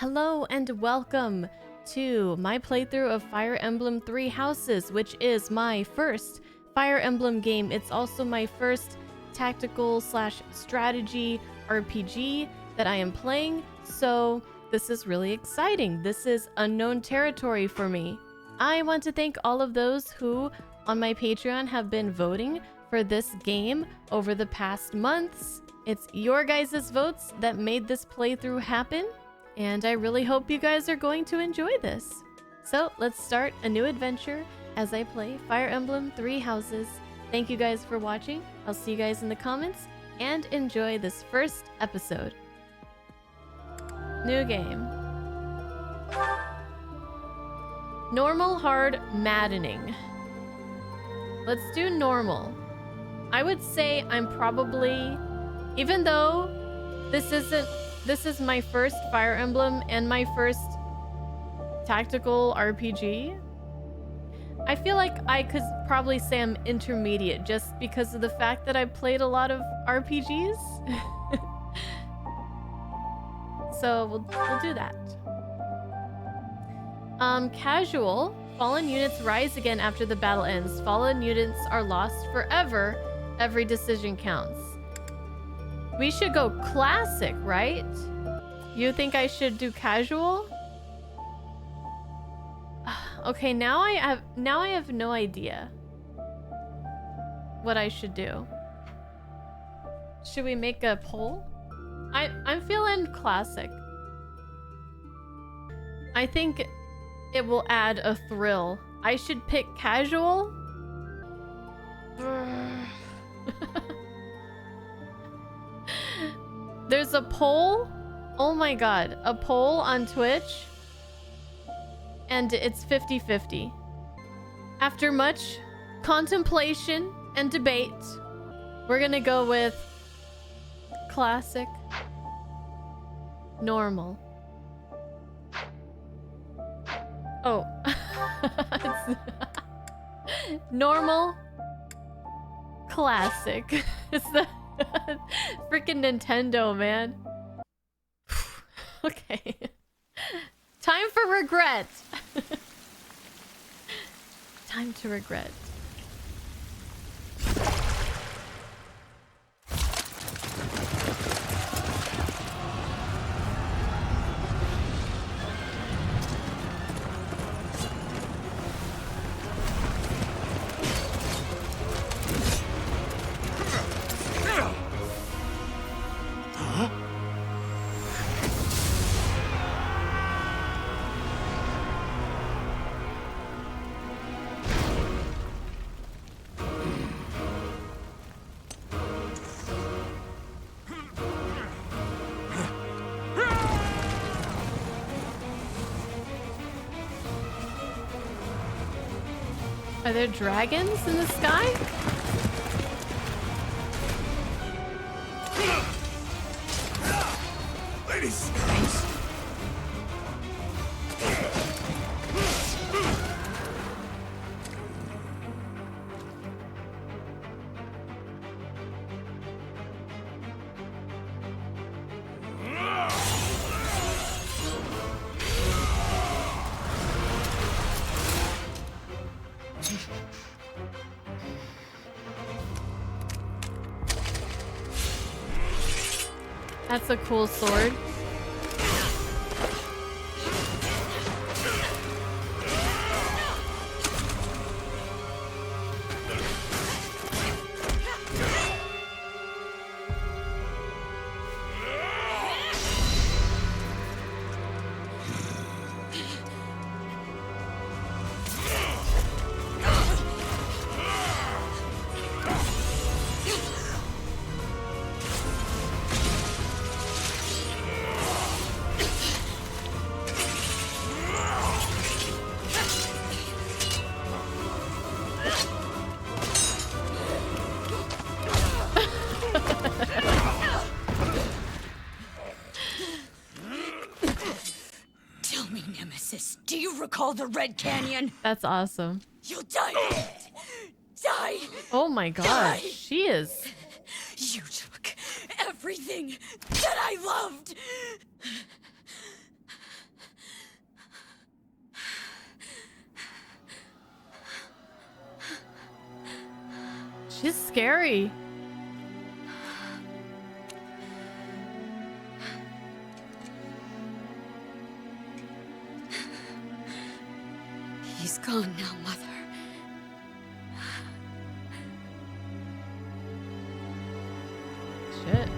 Hello and welcome to my playthrough of Fire Emblem Three Houses, which is my first Fire Emblem game. It's also my first tactical / strategy RPG that I am playing, so this is really exciting. This is unknown territory for me. I want to thank all of those who on my Patreon have been voting for this game over the past months. It's your guys' votes that made this playthrough happen, and I really hope you guys are going to enjoy this. So let's start a new adventure as I play Fire Emblem Three Houses. Thank you guys for watching. I'll see you guys in the comments, and enjoy this first episode. New game. Normal, hard, maddening. Let's do normal. I would say I'm probably, even though this is my first Fire Emblem and my first tactical RPG, I feel like I could probably say I'm intermediate just because of the fact that I played a lot of RPGs. So we'll do that. Casual. Fallen units rise again after the battle ends. Fallen units are lost forever. Every decision counts. We should go classic, right? You think I should do casual? Okay, now I have no idea what I should do. Should we make a poll? I'm feeling classic. I think it will add a thrill. I should pick casual. There's a poll. Oh my god, a poll on Twitch. And it's 50-50. After much contemplation and debate, we're gonna go with classic, normal. Oh. Normal, classic. It's the freaking Nintendo, man. Okay. Time for regret. Time to regret. Are there dragons in the sky? Ladies! That's a cool sword. Tell me, Nemesis, do you recall the Red Canyon? That's awesome. You'll die. Die. Oh my god, Die. she is. You took everything that I loved. She's scary. He's gone now, Mother. Shit.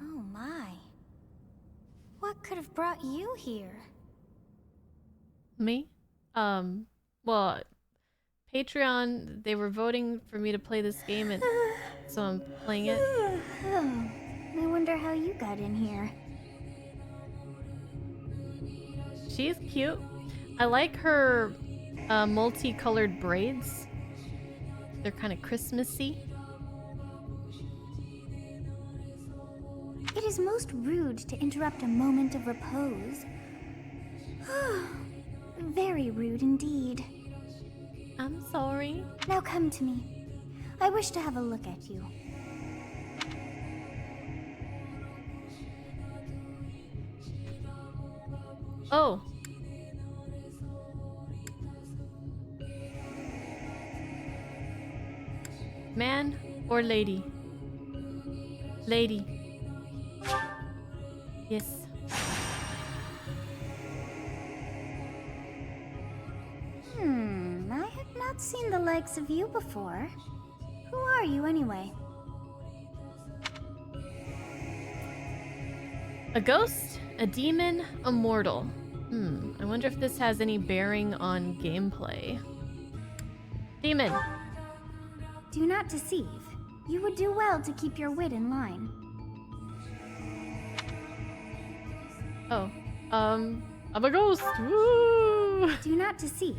Oh my. What could have brought you here? Me? Well, Patreon, they were voting for me to play this game, and so I'm playing it. Oh, I wonder how you got in here. She's cute. I like her multicolored braids. They're kind of Christmassy. It is most rude to interrupt a moment of repose. Very rude indeed. I'm sorry. Now come to me. I wish to have a look at you. Oh. Man or lady? Lady. Yes. I have not seen the likes of you before. Who are you anyway? A ghost, a demon, a mortal. I wonder if this has any bearing on gameplay. Demon. Do not deceive. You would do well to keep your wit in line. Oh. I'm a ghost. Woo! Do not deceive.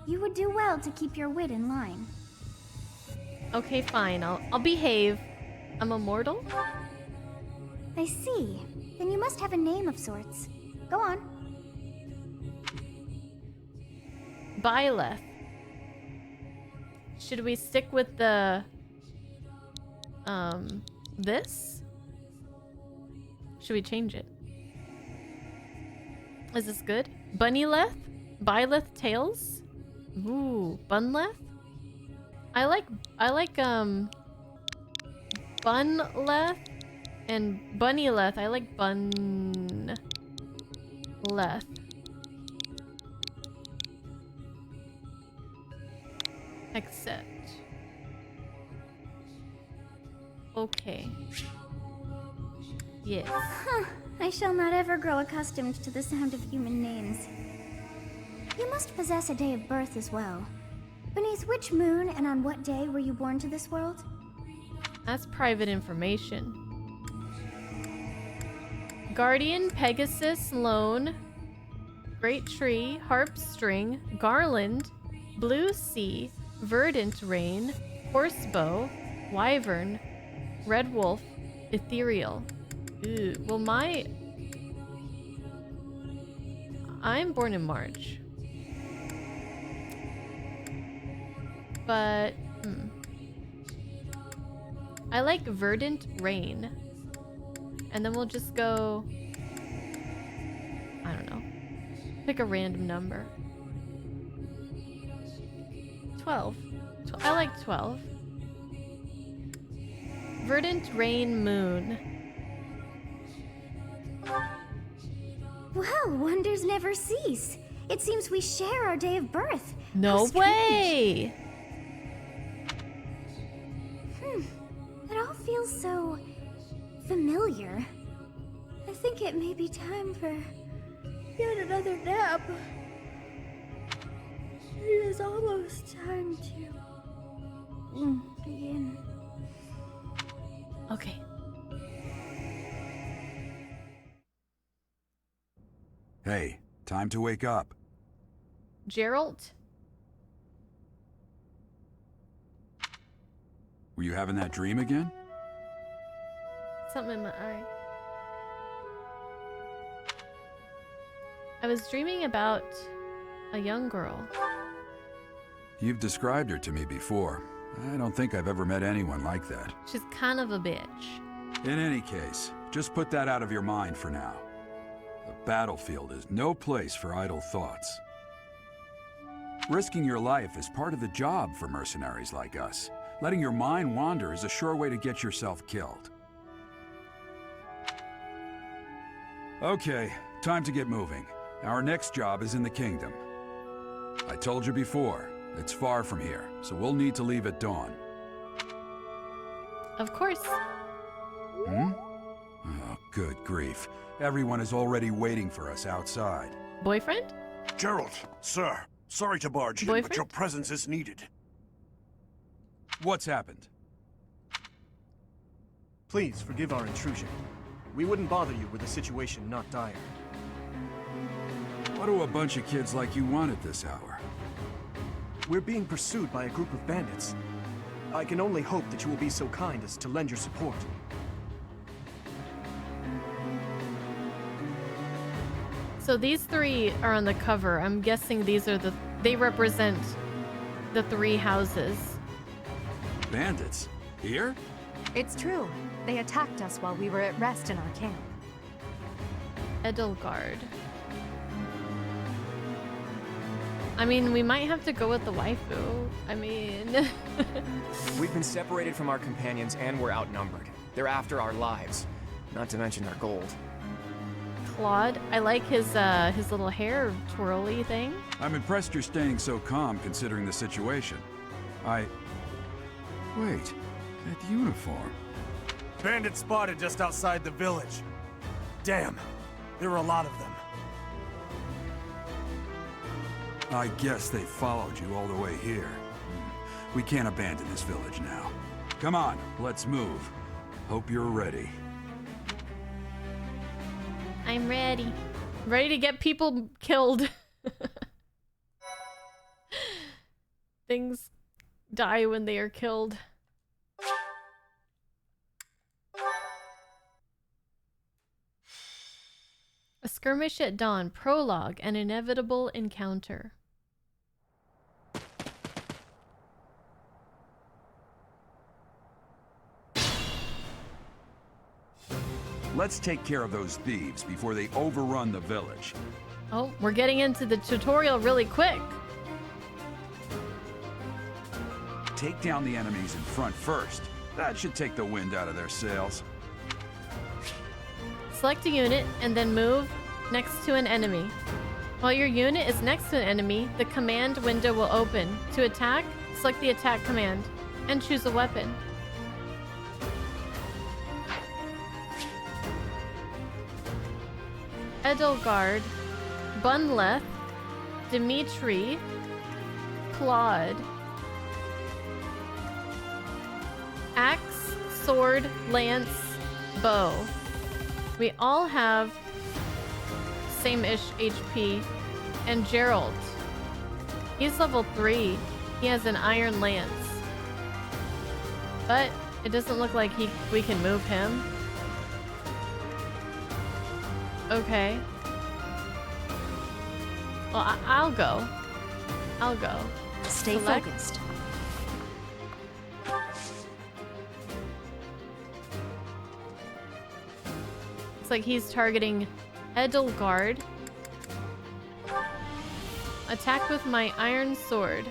You would do well to keep your wit in line. Okay, fine. I'll behave. I'm a mortal? I see. Then you must have a name of sorts. Go on. Byleth. Should we stick with the this? Should we change it? Is this good? Bunnyleth? Byleth Tails? Ooh, Bunleth? I like Bunleth and Bunnyleth. I like Bunleth. Accept. Okay. Yes. Huh. I shall not ever grow accustomed to the sound of human names. You must possess a day of birth as well. Beneath which moon and on what day were you born to this world? That's private information. Guardian, Pegasus, Lone, Great Tree, Harp String, Garland, Blue Sea, Verdant Rain, Horsebow, Wyvern, Red Wolf, Ethereal. Ooh, well I'm born in March. But, I like Verdant Rain. And then we'll just go, I don't know, pick a random number. 12. I like 12. Verdant Rain Moon. Well, wonders never cease. It seems we share our day of birth. No How strange. way! It all feels so familiar. I think it may be time for yet another nap. It is almost time to begin. Okay. Hey, time to wake up. Gerald? Were you having that dream again? Something in my eye. I was dreaming about a young girl. You've described her to me before. I don't think I've ever met anyone like that. She's kind of a bitch. In any case, just put that out of your mind for now. The battlefield is no place for idle thoughts. Risking your life is part of the job for mercenaries like us. Letting your mind wander is a sure way to get yourself killed. Okay, time to get moving. Our next job is in the kingdom. I told you before, it's far from here, so we'll need to leave at dawn. Of course. Hmm? Oh, good grief. Everyone is already waiting for us outside. Boyfriend? Gerald, sir, sorry to barge in, Boyfriend? but your presence is needed. What's happened? Please forgive our intrusion. We wouldn't bother you with a situation not dire. What do a bunch of kids like you want at this hour? We're being pursued by a group of bandits. I can only hope that you will be so kind as to lend your support. So these three are on the cover. I'm guessing these are they represent the three houses. Bandits? Here? It's true. They attacked us while we were at rest in our camp. Edelgard. I mean, we might have to go with the waifu. I mean... We've been separated from our companions and we're outnumbered. They're after our lives, not to mention our gold. Claude. I like his little hair twirly thing. I'm impressed you're staying so calm considering the situation. Wait, that uniform. Bandits spotted just outside the village. Damn, there were a lot of them. I guess they followed you all the way here. We can't abandon this village now. Come on, let's move. Hope you're ready. I'm ready. Ready to get people killed. Things die when they are killed. A skirmish at dawn. Prologue. An inevitable encounter. Let's take care of those thieves before they overrun the village. Oh, we're getting into the tutorial really quick. Take down the enemies in front first. That should take the wind out of their sails. Select a unit and then move next to an enemy. While your unit is next to an enemy, the command window will open. To attack, select the attack command and choose a weapon. Edelgard, Bunleth, Dimitri, Claude. Axe, sword, lance, bow. We all have same-ish HP. And Gerald. He's level 3. He has an iron lance. But it doesn't look like we can move him. Okay. Well, I'll go. I'll go. Stay Select. focused. Looks like he's targeting Edelgard. Attack with my iron sword.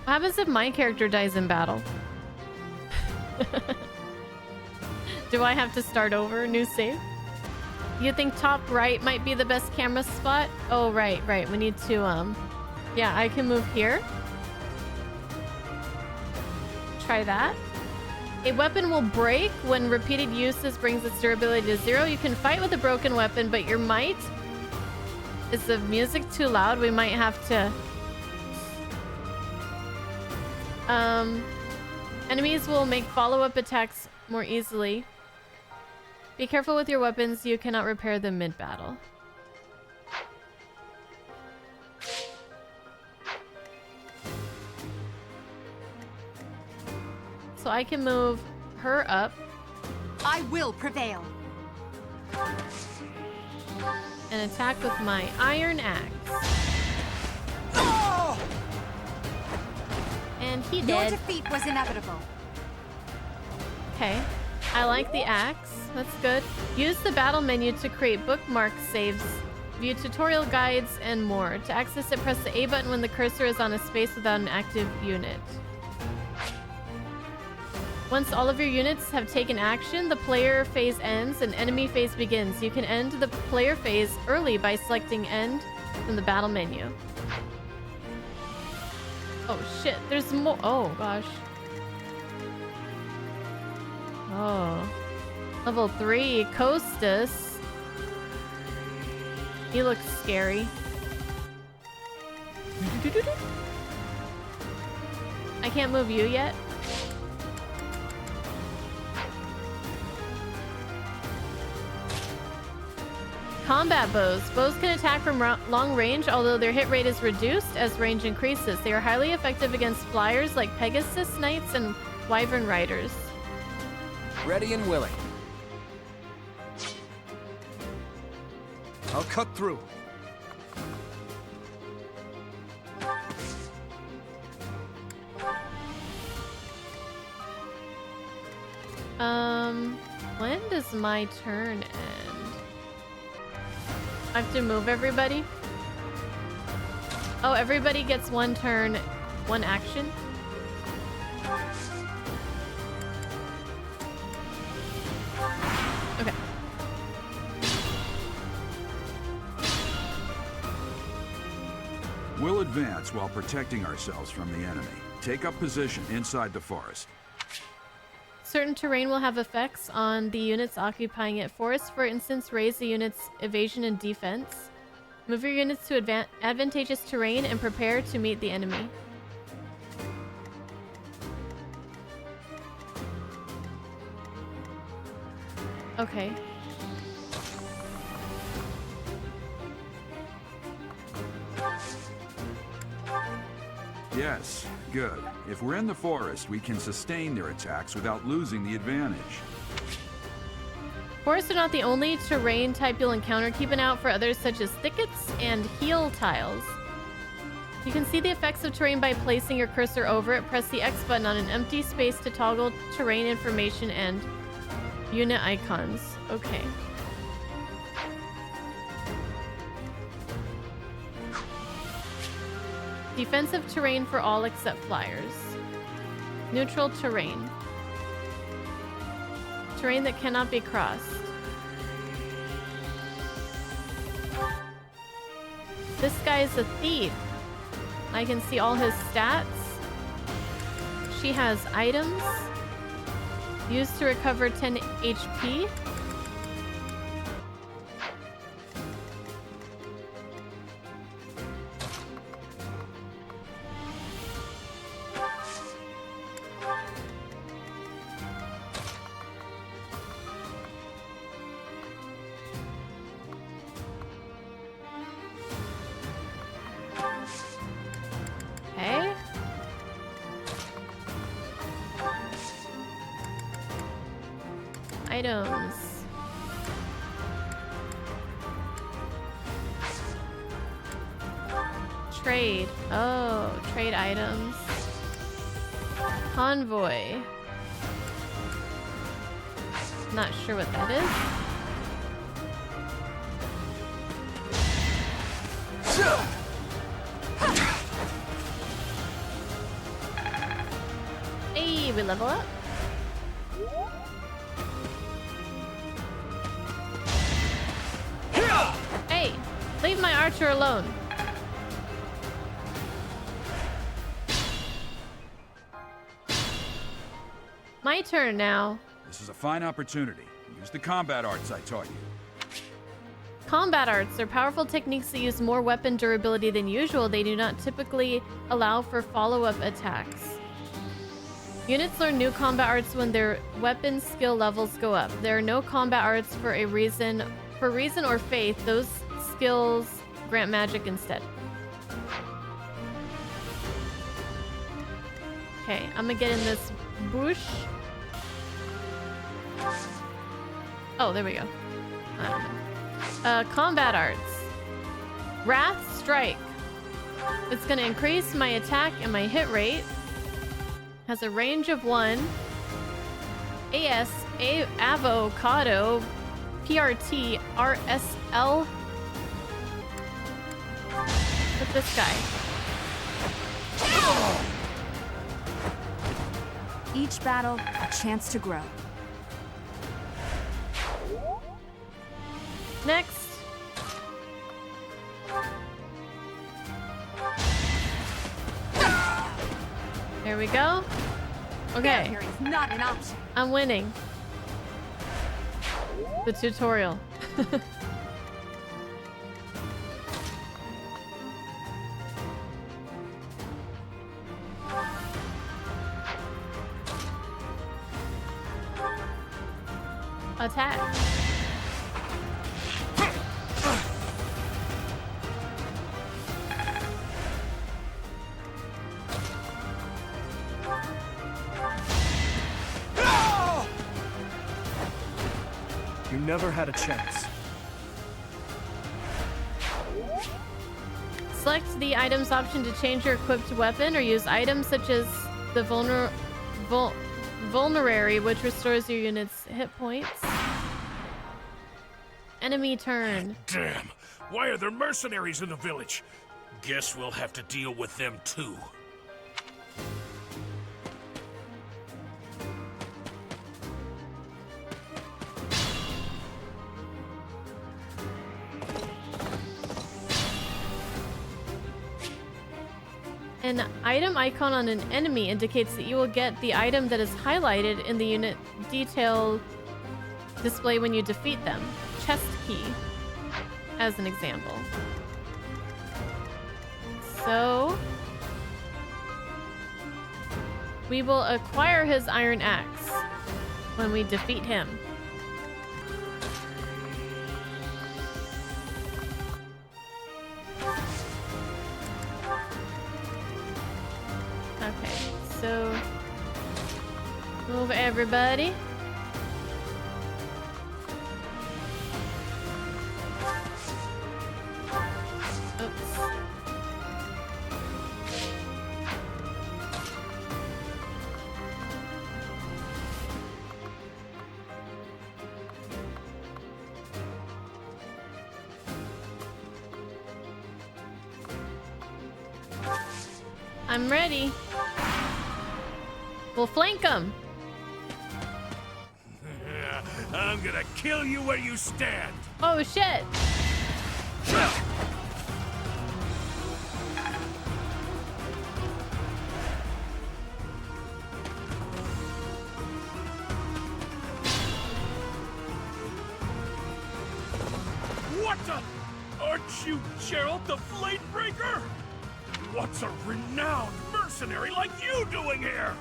What happens if my character dies in battle? Do I have to start over? New save? You think top right might be the best camera spot? Oh, right. We need to, yeah, I can move here. Try that. A weapon will break when repeated uses brings its durability to 0. You can fight with a broken weapon, but your might... Is the music too loud? We might have to... Enemies will make follow-up attacks more easily. Be careful with your weapons. You cannot repair them mid-battle. I can move her up I will prevail. and attack with my iron axe. And he Your dead. defeat was inevitable. Okay. I like the axe. That's good. Use the battle menu to create bookmark saves, view tutorial guides, and more. To access it, press the A button when the cursor is on a space without an active unit. Once all of your units have taken action, the player phase ends and enemy phase begins. You can end the player phase early by selecting End from the battle menu. Oh shit, there's more. Oh gosh. Oh. Level 3, Costas. He looks scary. I can't move you yet. Combat bows. Bows can attack from long range, although their hit rate is reduced as range increases. They are highly effective against flyers like Pegasus Knights and Wyvern Riders. Ready and willing. I'll cut through. When does my turn end? I have to move everybody? Oh, everybody gets one turn, one action? Okay. We'll advance while protecting ourselves from the enemy. Take up position inside the forest. Certain terrain will have effects on the units occupying it. Forests, for instance, raise the unit's evasion and defense. Move your units to advantageous terrain and prepare to meet the enemy. Okay. Yes, good. If we're in the forest, we can sustain their attacks without losing the advantage. Forests are not the only terrain type you'll encounter. Keep an eye out for others such as thickets and heel tiles. You can see the effects of terrain by placing your cursor over it. Press the X button on an empty space to toggle terrain information and unit icons. Okay. Defensive terrain for all except flyers. Neutral terrain. Terrain that cannot be crossed. This guy's a thief. I can see all his stats. She has items. Used to recover 10 HP. Okay. Items. Trade. Oh, trade items. Convoy. Not sure what that is. Hey, we level up. Hey, leave my archer alone. My turn now. This is a fine opportunity. Use the combat arts I taught you. Combat arts are powerful techniques that use more weapon durability than usual. They do not typically allow for follow-up attacks. Units learn new combat arts when their weapon skill levels go up. There are no combat arts for a reason. For reason or faith, those skills grant magic instead. Okay, I'm gonna get in this Bush. Oh, there we go. I don't know. Combat arts. Wrath Strike. It's gonna increase my attack and my hit rate. Has a range of 1. Avocado. PRT. RSL. With this guy. Each battle, a chance to grow. Next. There we go. Okay. Here is not an option. I'm winning. The tutorial. Attack. You never had a chance. Select the items option to change your equipped weapon or use items such as the vulnerary, which restores your unit's hit points. Enemy turn. Damn! Why are there mercenaries in the village? Guess we'll have to deal with them too. An item icon on an enemy indicates that you will get the item that is highlighted in the unit detail display when you defeat them. Chest key, as an example. So, we will acquire his iron axe when we defeat him. Okay, so move everybody. Oops. I'm ready. We'll flank them. I'm gonna kill you where you stand. Oh shit. What the? Aren't you Gerald the Flatebreaker? What's a renowned mercenary like you doing here?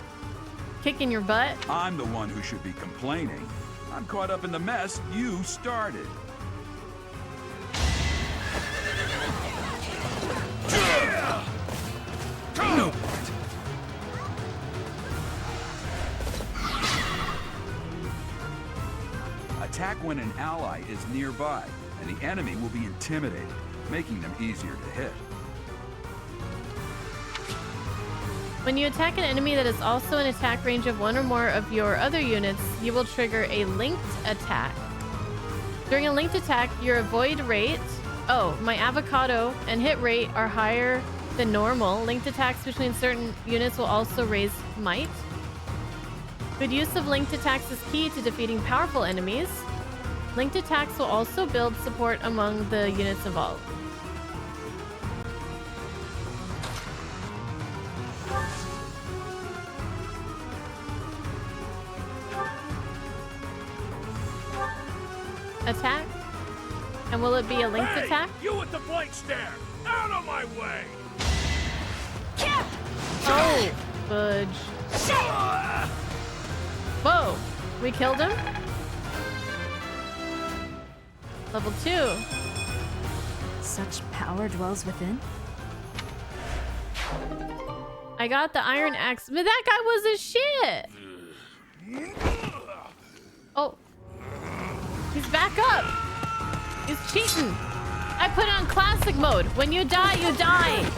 Kicking your butt. I'm the one who should be complaining. I'm caught up in the mess you started. No. Attack when an ally is nearby, and the enemy will be intimidated, making them easier to hit. When you attack an enemy that is also in attack range of one or more of your other units, you will trigger a linked attack. During a linked attack, your avoid rate, my avocado and hit rate are higher than normal. Linked attacks between certain units will also raise might. Good use of linked attacks is key to defeating powerful enemies. Linked attacks will also build support among the units involved. Attack? And will it be a linked attack? You with the blank stare! Out of my way! Oh, fudge. Whoa, we killed him? Level 2. Such power dwells within? I got the iron axe, but that guy was a shit! Oh. He's back up. He's cheating. I put it on classic mode. When you die, you die.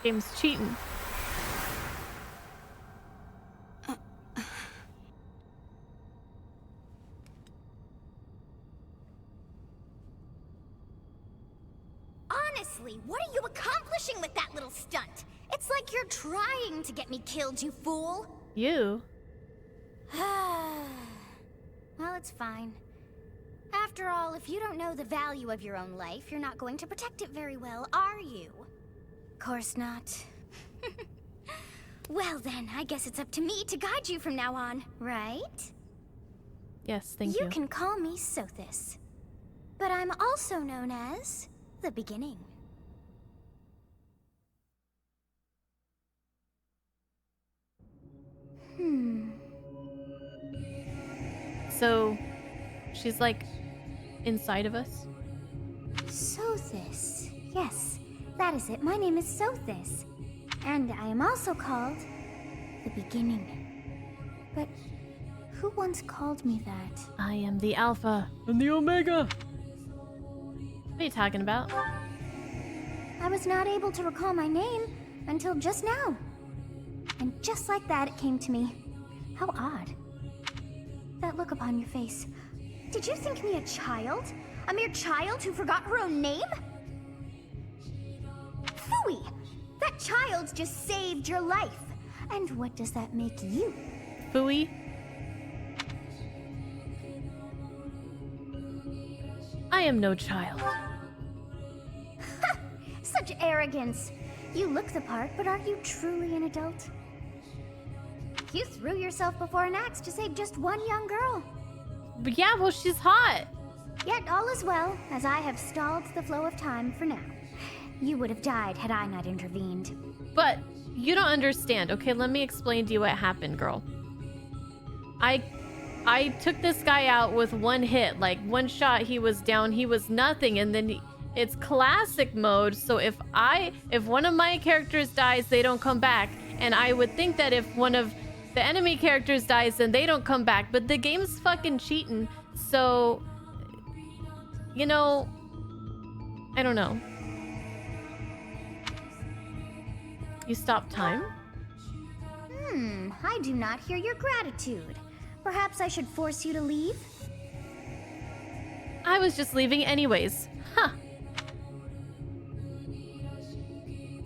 Game's cheating. Honestly, what are you accomplishing with that little stunt? It's like you're trying to get me killed, you fool. You? Well, it's fine. After all, if you don't know the value of your own life, you're not going to protect it very well, are you? Course not. Well then, I guess it's up to me to guide you from now on, right? Yes, thank you. You can call me Sothis. But I'm also known as the Beginning. So, she's like inside of us? Sothis. Yes, that is it. My name is Sothis. And I am also called the Beginning. But who once called me that? I am the Alpha and the Omega. What are you talking about? I was not able to recall my name until just now. And just like that, it came to me. How odd. That look upon your face. Did you think me a child? A mere child who forgot her own name? Phooey! That child just saved your life. And what does that make you? Phooey? I am no child. Such arrogance. You look the part, but are you truly an adult? You threw yourself before an axe to save just one young girl. But yeah, well, she's hot. Yet all is well, as I have stalled the flow of time for now. You would have died had I not intervened. But you don't understand. Okay, let me explain to you what happened, girl. I took this guy out with one hit. Like, one shot, he was down, he was nothing. And then it's classic mode, so if one of my characters dies, they don't come back. And I would think that if one of the enemy characters dies, then they don't come back. But the game's fucking cheating, so... You know... I don't know. You stop time? I do not hear your gratitude. Perhaps I should force you to leave? I was just leaving anyways. Huh.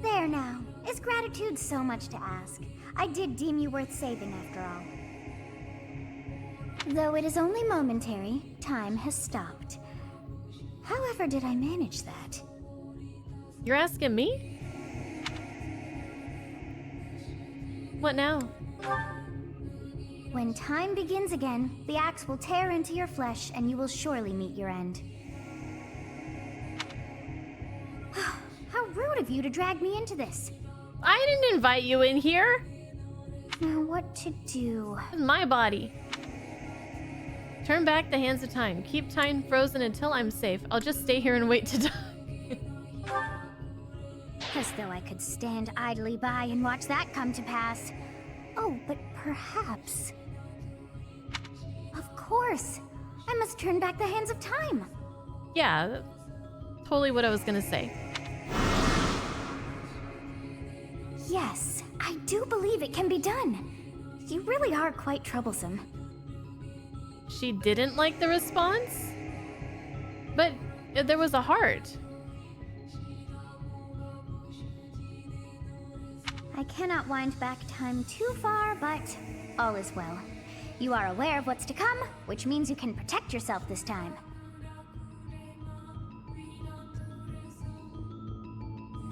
There now. Is gratitude so much to ask? I did deem you worth saving after all. Though it is only momentary, time has stopped. However did I manage that? You're asking me? What now? When time begins again, the axe will tear into your flesh and you will surely meet your end. How rude of you to drag me into this. I didn't invite you in here. Now what to do? It's my body. Turn back the hands of time. Keep time frozen until I'm safe. I'll just stay here and wait to die. As though I could stand idly by and watch that come to pass. Oh, but perhaps... Of course! I must turn back the hands of time! Yeah, that's totally what I was gonna say. Yes, I do believe it can be done. You really are quite troublesome. She didn't like the response? But there was a heart. I cannot wind back time too far, but all is well. You are aware of what's to come, which means you can protect yourself this time.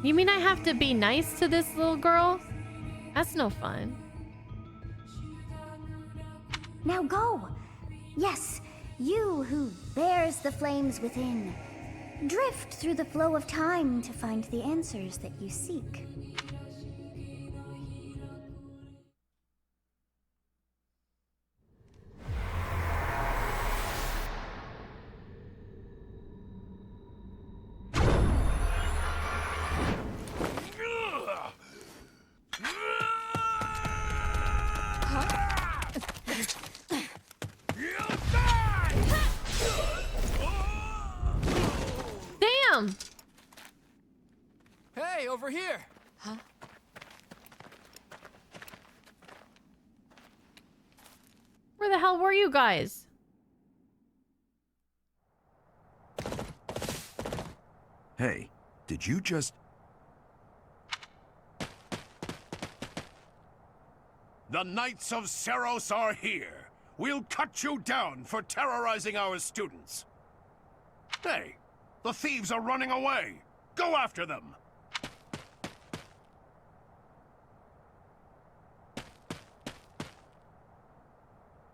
You mean I have to be nice to this little girl? That's no fun. Now go! Yes, you who bears the flames within. Drift through the flow of time to find the answers that you seek. over here. Huh? Where the hell were you guys? Hey, did you just... The Knights of Seros are here. We'll cut you down for terrorizing our students. Hey, the thieves are running away. Go after them.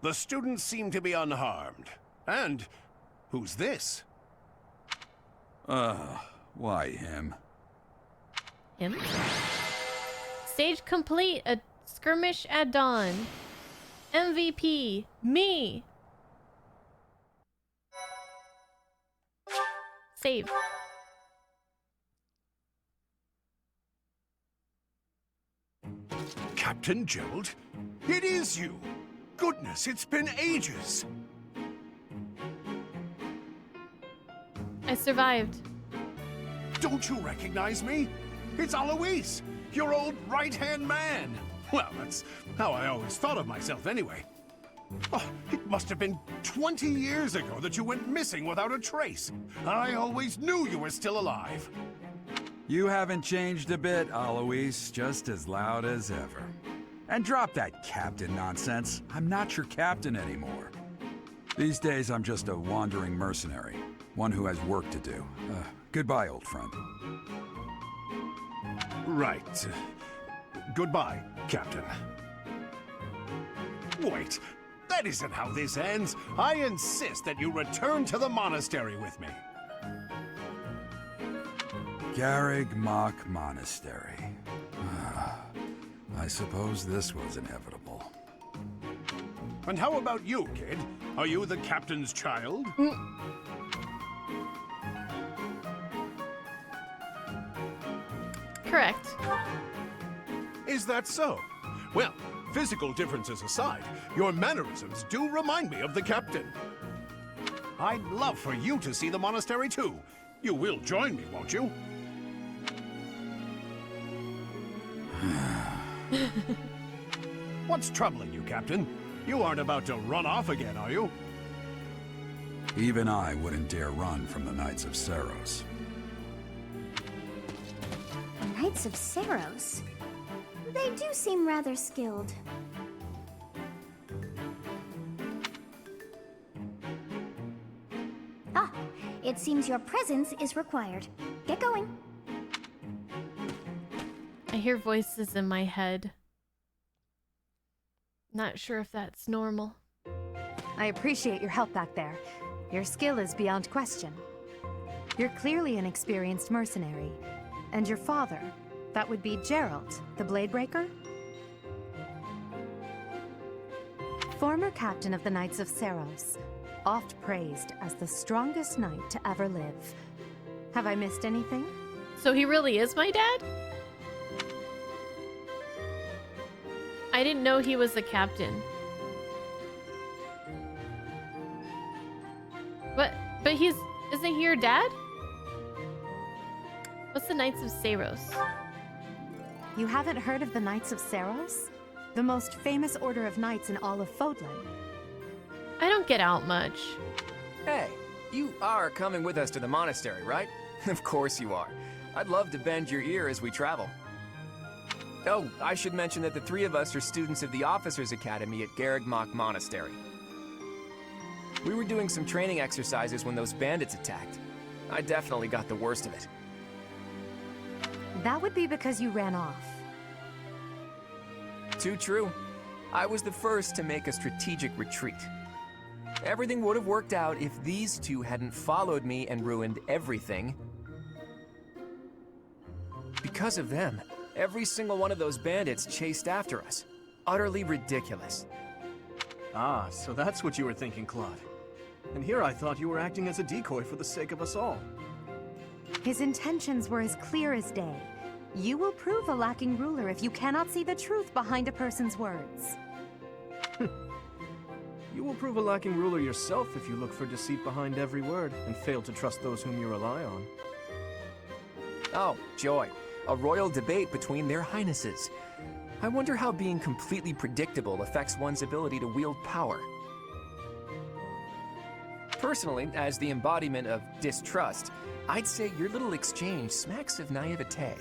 The students seem to be unharmed. And who's this? Why him? Him? Stage complete. A skirmish at dawn. MVP. Me. Save. Captain Gerald? It is you! Goodness, it's been ages! I survived. Don't you recognize me? It's Alois, your old right-hand man! Well, that's how I always thought of myself anyway. Oh, it must have been 20 years ago that you went missing without a trace. I always knew you were still alive. You haven't changed a bit, Alois. Just as loud as ever. And drop that captain nonsense. I'm not your captain anymore. These days, I'm just a wandering mercenary. One who has work to do. Goodbye, old friend. Right. Goodbye, Captain. Wait, that isn't how this ends. I insist that you return to the monastery with me. Garrig Mach Monastery. I suppose this was inevitable. And how about you, kid? Are you the captain's child? Correct. Is that so? Well, physical differences aside, your mannerisms do remind me of the captain. I'd love for you to see the monastery too. You will join me, won't you? What's troubling you, Captain? You aren't about to run off again, are you? Even I wouldn't dare run from the Knights of Seros. Knights of Seros? They do seem rather skilled. Ah, it seems your presence is required. Get going. I hear voices in my head. Not sure if that's normal. I appreciate your help back there. Your skill is beyond question. You're clearly an experienced mercenary. And your father, that would be Gerald, the Bladebreaker? Former captain of the Knights of Seros, oft praised as the strongest knight to ever live. Have I missed anything? So he really is my dad? I didn't know he was the captain. But isn't he your dad? What's the Knights of Seros? You haven't heard of the Knights of Seros? The most famous order of knights in all of Fodlan. I don't get out much. Hey, you are coming with us to the monastery, right? Of course you are. I'd love to bend your ear as we travel. Oh, I should mention that the three of us are students of the Officers' Academy at Garrig Mach Monastery. We were doing some training exercises when those bandits attacked. I definitely got the worst of it. That would be because you ran off. Too true. I was the first to make a strategic retreat. Everything would have worked out if these two hadn't followed me and ruined everything. Because of them, every single one of those bandits chased after us. Utterly ridiculous. Ah, so that's what you were thinking, Claude. And here I thought you were acting as a decoy for the sake of us all. His intentions were as clear as day. You will prove a lacking ruler if you cannot see the truth behind a person's words. You will prove a lacking ruler yourself if you look for deceit behind every word and fail to trust those whom you rely on. Oh, Joy. A royal debate between their highnesses. I wonder how being completely predictable affects one's ability to wield power. Personally, as the embodiment of distrust, I'd say your little exchange smacks of naivete.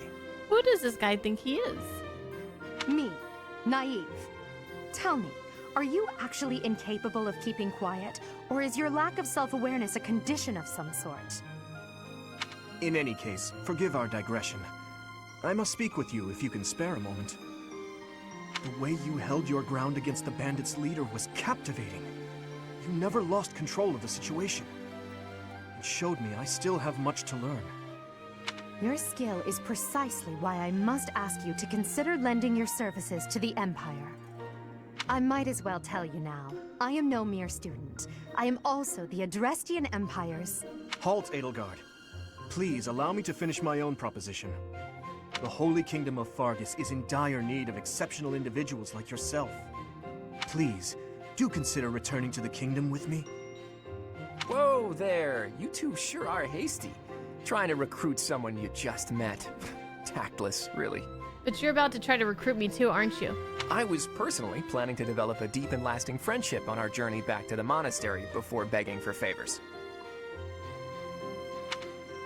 Who does this guy think he is? Me, naive. Tell me, are you actually incapable of keeping quiet, or is your lack of self-awareness a condition of some sort? In any case, forgive our digression. I must speak with you if you can spare a moment. The way you held your ground against the bandits' leader was captivating. You never lost control of the situation. It showed me I still have much to learn. Your skill is precisely why I must ask you to consider lending your services to the Empire. I might as well tell you now, I am no mere student. I am also the Adrestian Empire's... Halt, Edelgard. Please allow me to finish my own proposition. The Holy Kingdom of Fargus is in dire need of exceptional individuals like yourself. Please, do consider returning to the kingdom with me. Whoa there, you two sure are hasty. Trying to recruit someone you just met. Tactless, really. But you're about to try to recruit me too, aren't you? I was personally planning to develop a deep and lasting friendship on our journey back to the monastery before begging for favors.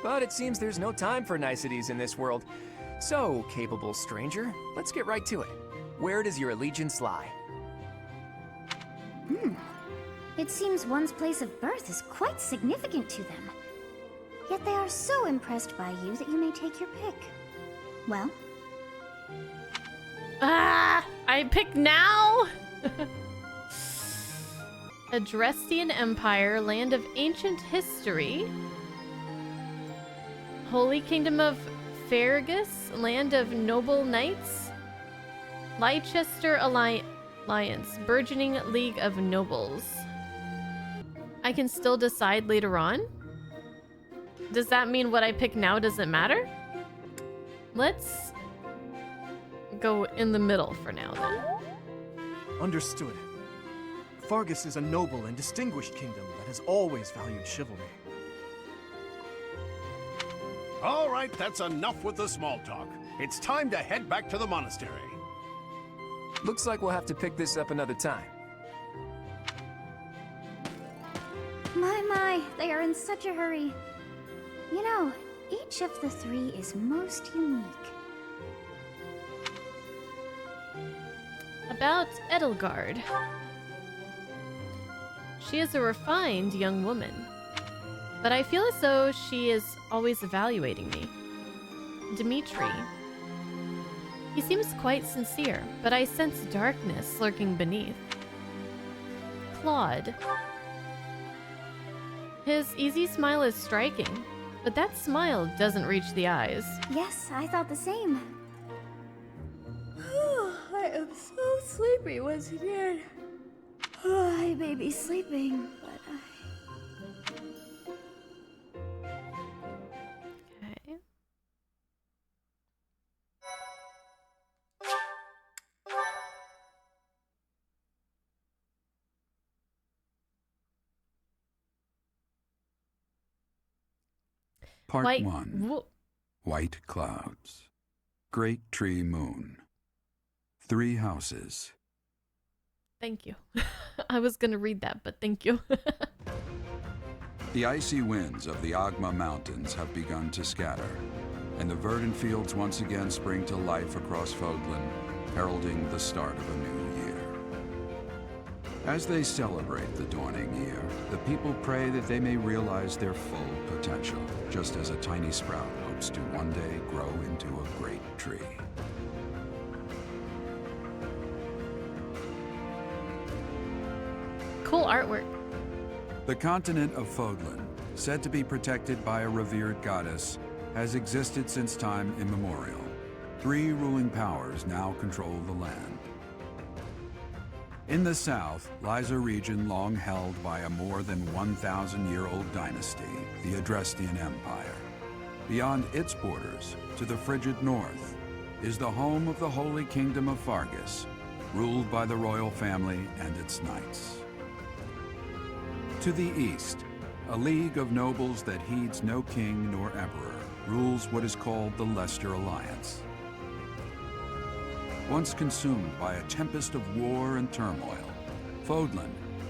But it seems there's no time for niceties in this world. So, capable stranger, let's get right to it. Where does your allegiance lie? It seems one's place of birth is quite significant to them. Yet they are so impressed by you that you may take your pick. Well, Ah! I pick now! Adrestian Empire, land of ancient history. Holy Kingdom of Fargus, land of noble knights. Leicester Alliance, burgeoning league of nobles. I can still decide later on? Does that mean what I pick now doesn't matter? Let's go in the middle for now, then. Understood. Fargus is a noble and distinguished kingdom that has always valued chivalry. All right, that's enough with the small talk. It's time to head back to the monastery. Looks like we'll have to pick this up another time. my, they are in such a hurry. You know, each of the three is most unique. About Edelgard. She is a refined young woman, but I feel as though she is always evaluating me. Dimitri. He seems quite sincere, but I sense darkness lurking beneath. Claude. His easy smile is striking, but that smile doesn't reach the eyes. Yes, I thought the same. I am so sleepy once again. I may be sleeping, but Okay. Part White- 1. Whoa. White clouds. Great tree moon. 3 houses. Thank you. I was gonna read that, but thank you. The icy winds of the Agma Mountains have begun to scatter, and the verdant fields once again spring to life across Fodlan, heralding the start of a new year. As they celebrate the dawning year, the people pray that they may realize their full potential, just as a tiny sprout hopes to one day grow into a great tree. Cool artwork. The continent of Fodlan, said to be protected by a revered goddess, has existed since time immemorial. 3 ruling powers now control the land. In the south lies a region long held by a more than 1,000-year-old dynasty, the Adrestian Empire. Beyond its borders, to the frigid north, is the home of the Holy Kingdom of Fargus, ruled by the royal family and its knights. To the east, a league of nobles that heeds no king nor emperor, rules what is called the Leicester Alliance. Once consumed by a tempest of war and turmoil, Fodlan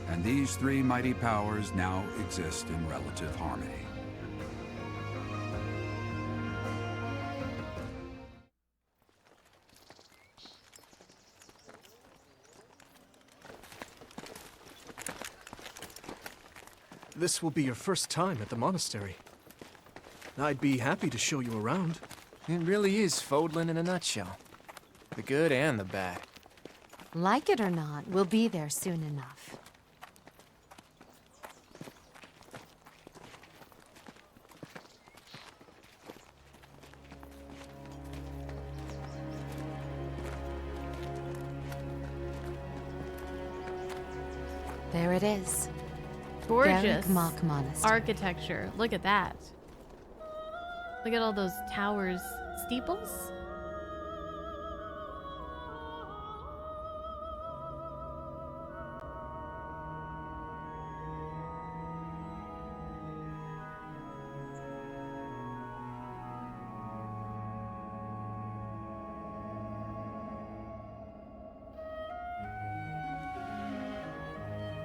and these three mighty powers now exist in relative harmony. This will be your first time at the monastery. I'd be happy to show you around. It really is Fodlan in a nutshell. The good and the bad. Like it or not, we'll be there soon enough. There it is. Gorgeous Mock Monastery. architecture. Look at that. Look at all those towers. Steeples?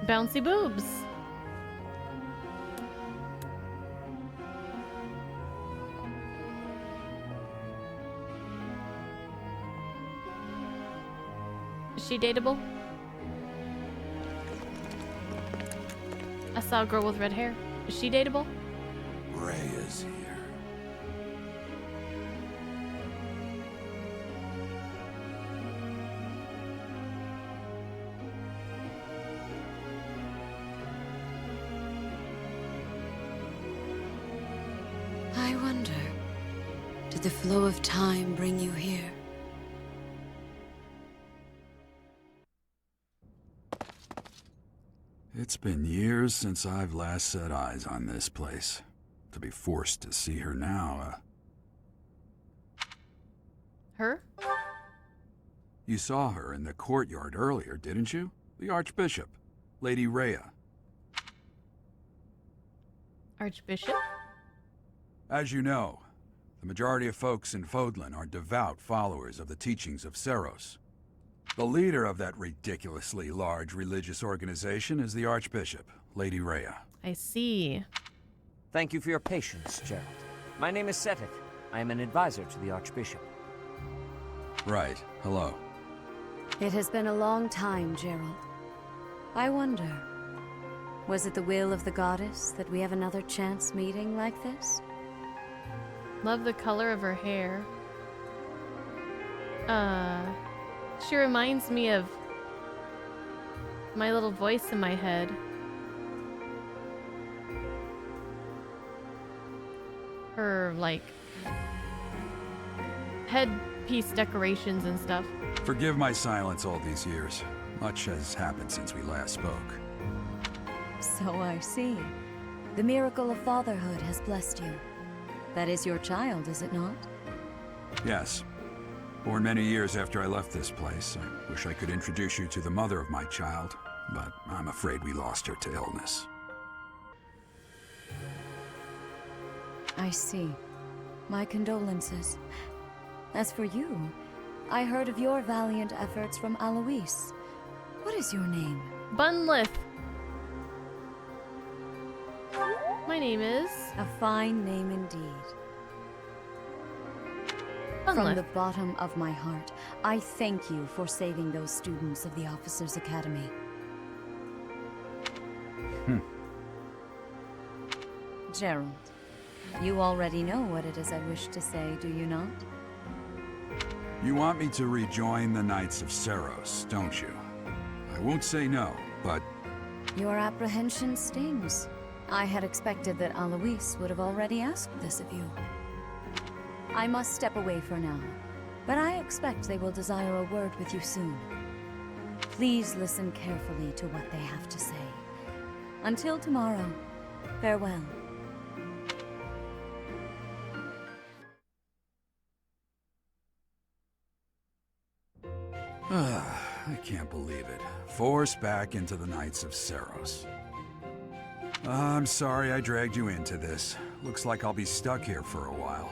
Bouncy boobs. Is she dateable? I saw a girl with red hair. Is she dateable? Rhea's here. I wonder, did the flow of time bring you here? It's been years since I've last set eyes on this place. To be forced to see her now, Her? You saw her in the courtyard earlier, didn't you? The Archbishop, Lady Rhea. Archbishop? As you know, the majority of folks in Fodlan are devout followers of the teachings of Seros. The leader of that ridiculously large religious organization is the Archbishop, Lady Rhea. I see. Thank you for your patience, Gerald. My name is Setik. I am an advisor to the Archbishop. Right. Hello. It has been a long time, Gerald. I wonder, was it the will of the goddess that we have another chance meeting like this? Love the color of her hair. She reminds me of my little voice in my head. Her, like, headpiece decorations and stuff. Forgive my silence all these years. Much has happened since we last spoke. So I see. The miracle of fatherhood has blessed you. That is your child, is it not? Yes. Born many years after I left this place. I wish I could introduce you to the mother of my child, but I'm afraid we lost her to illness. I see. My condolences. As for you, I heard of your valiant efforts from Alois. What is your name? Bunlith. My name is... A fine name indeed. From Bunlith. the bottom of my heart, I thank you for saving those students of the Officers' Academy. Gerald, you already know what it is I wish to say, do you not? You want me to rejoin the Knights of Seros, don't you? I won't say no, but... Your apprehension stings. I had expected that Alois would have already asked this of you. I must step away for now, but I expect they will desire a word with you soon. Please listen carefully to what they have to say. Until tomorrow, farewell. I can't believe it. Forced back into the Knights of Seros. I'm sorry I dragged you into this. Looks like I'll be stuck here for a while.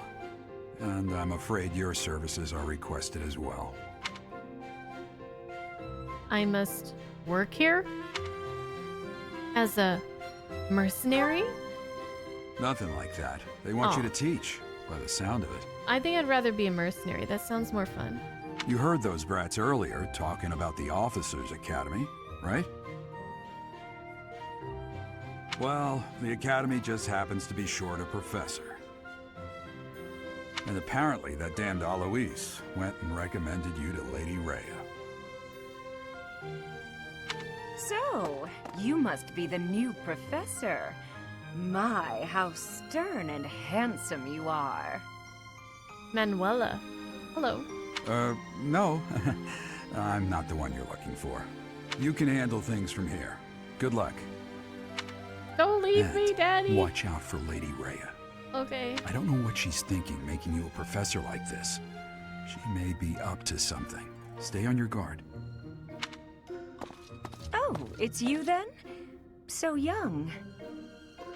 And I'm afraid your services are requested as well. I must work here? As a mercenary? Nothing like that. They want you to teach, by the sound of it. I think I'd rather be a mercenary. That sounds more fun. You heard those brats earlier talking about the Officers' Academy, right? Well, the Academy just happens to be short a professor. And apparently that damned Alois went and recommended you to Lady Rhea. So, you must be the new professor. My, how stern and handsome you are. Manuela. Hello. No. I'm not the one you're looking for. You can handle things from here. Good luck. Don't leave me, And Daddy. watch out for Lady Rhea. Okay. I don't know what she's thinking making you a professor like this. She may be up to something. Stay on your guard. Oh, it's you then? So young.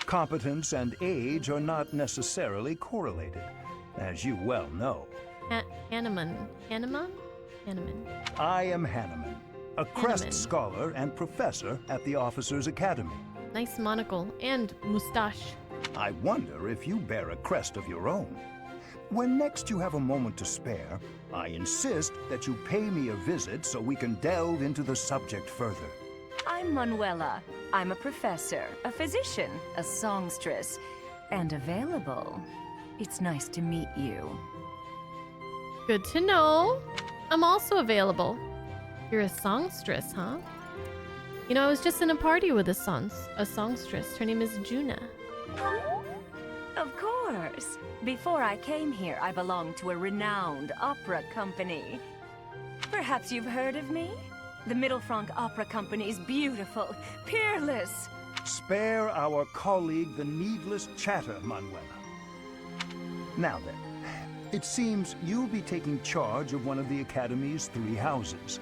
Competence and age are not necessarily correlated, as you well know. Hanneman. Hanneman? Hanneman. I am Hanneman, a Crest Hanneman. Scholar and Professor at the Officers' Academy. Nice monocle and mustache. I wonder if you bear a crest of your own. When next you have a moment to spare, I insist that you pay me a visit so we can delve into the subject further. I'm Manuela. I'm a professor, a physician, a songstress, and available. It's nice to meet you. Good to know. I'm also available. You're a songstress, huh? You know, I was just in a party with a songstress. Her name is Juna. Of course. Before I came here, I belonged to a renowned opera company. Perhaps you've heard of me? The Mittelfranc Opera Company is beautiful, peerless. Spare our colleague the needless chatter, Manuela. Now then, it seems you'll be taking charge of one of the Academy's 3 houses.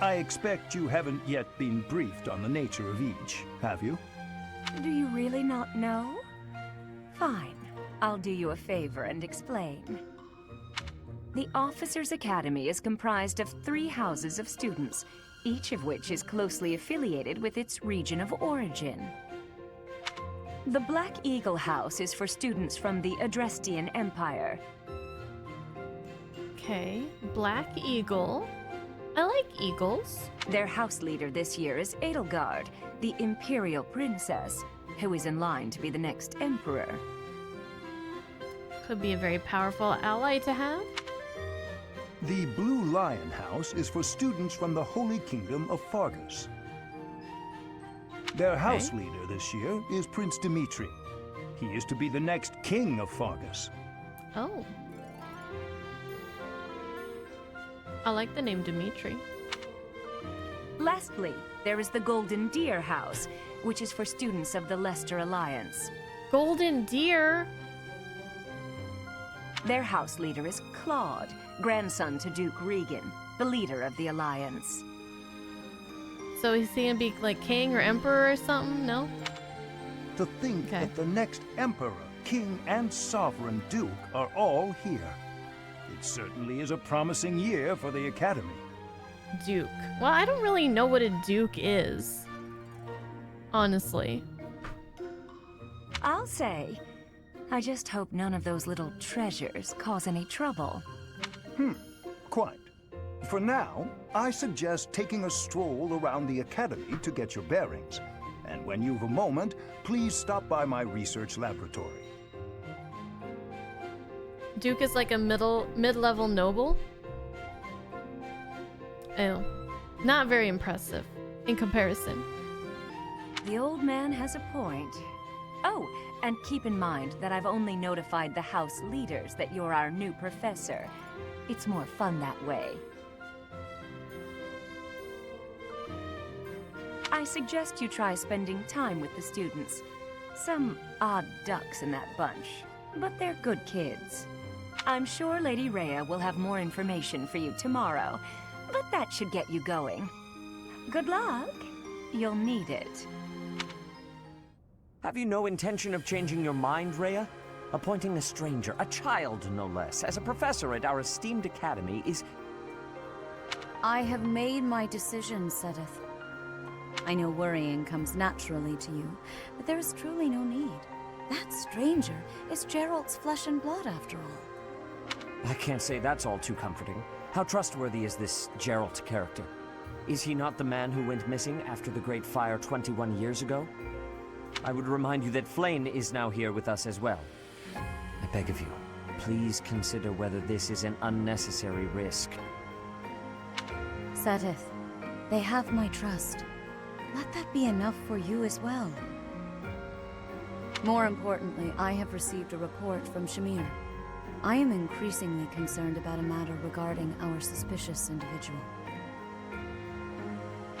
I expect you haven't yet been briefed on the nature of each, have you? Do you really not know? Fine. I'll do you a favor and explain. The Officers' Academy is comprised of 3 houses of students, each of which is closely affiliated with its region of origin. The Black Eagle House is for students from the Adrestian Empire. Okay. Black Eagle. I like eagles. Their house leader this year is Edelgard, the Imperial Princess, who is in line to be the next Emperor. Could be a very powerful ally to have. The Blue Lion House is for students from the Holy Kingdom of Fargus. Their house leader this year is Prince Dimitri. He is to be the next king of Fargus. Oh. I like the name Dimitri. Lastly, there is the Golden Deer House, which is for students of the Leicester Alliance. Golden Deer? Their house leader is Claude, grandson to Duke Regan, the leader of the Alliance. So is he gonna be like king or emperor or something? No? To think that the next emperor, king, and sovereign duke are all here. It certainly is a promising year for the Academy. Duke. Well, I don't really know what a duke is. Honestly. I'll say, I just hope none of those little treasures cause any trouble. Quite. For now, I suggest taking a stroll around the Academy to get your bearings. And when you've a moment, please stop by my research laboratory. Duke is like a mid-level noble. Oh, not very impressive in comparison. The old man has a point. Oh, and keep in mind that I've only notified the house leaders that you're our new professor. It's more fun that way. I suggest you try spending time with the students. Some odd ducks in that bunch, but they're good kids. I'm sure Lady Rhea will have more information for you tomorrow, but that should get you going. Good luck. You'll need it. Have you no intention of changing your mind, Rhea? Appointing a stranger, a child no less, as a professor at our esteemed academy is... I have made my decision, Sedith. I know worrying comes naturally to you, but there is truly no need. That stranger is Geralt's flesh and blood, after all. I can't say that's all too comforting. How trustworthy is this Geralt character? Is he not the man who went missing after the Great Fire 21 years ago? I would remind you that Flayn is now here with us as well. I beg of you, please consider whether this is an unnecessary risk. Sedith, they have my trust. Let that be enough for you as well. More importantly, I have received a report from Shamir. I am increasingly concerned about a matter regarding our suspicious individual.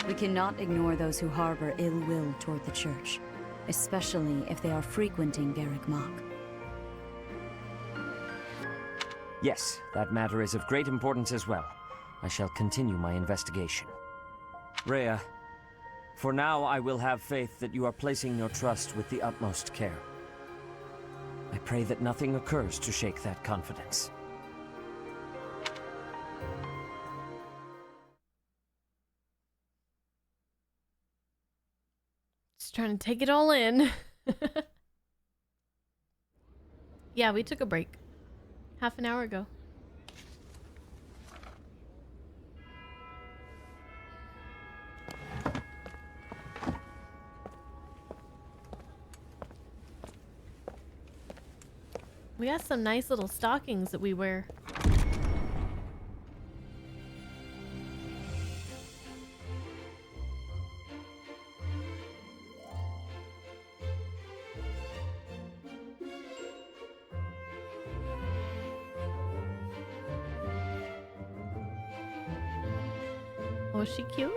We cannot ignore those who harbor ill will toward the Church, especially if they are frequenting Garreg Mach. Yes, that matter is of great importance as well. I shall continue my investigation. Rhea, for now I will have faith that you are placing your trust with the utmost care. I pray that nothing occurs to shake that confidence. Just trying to take it all in. Yeah, we took a break. Half an hour ago. We got some nice little stockings that we wear. Oh, is she cute?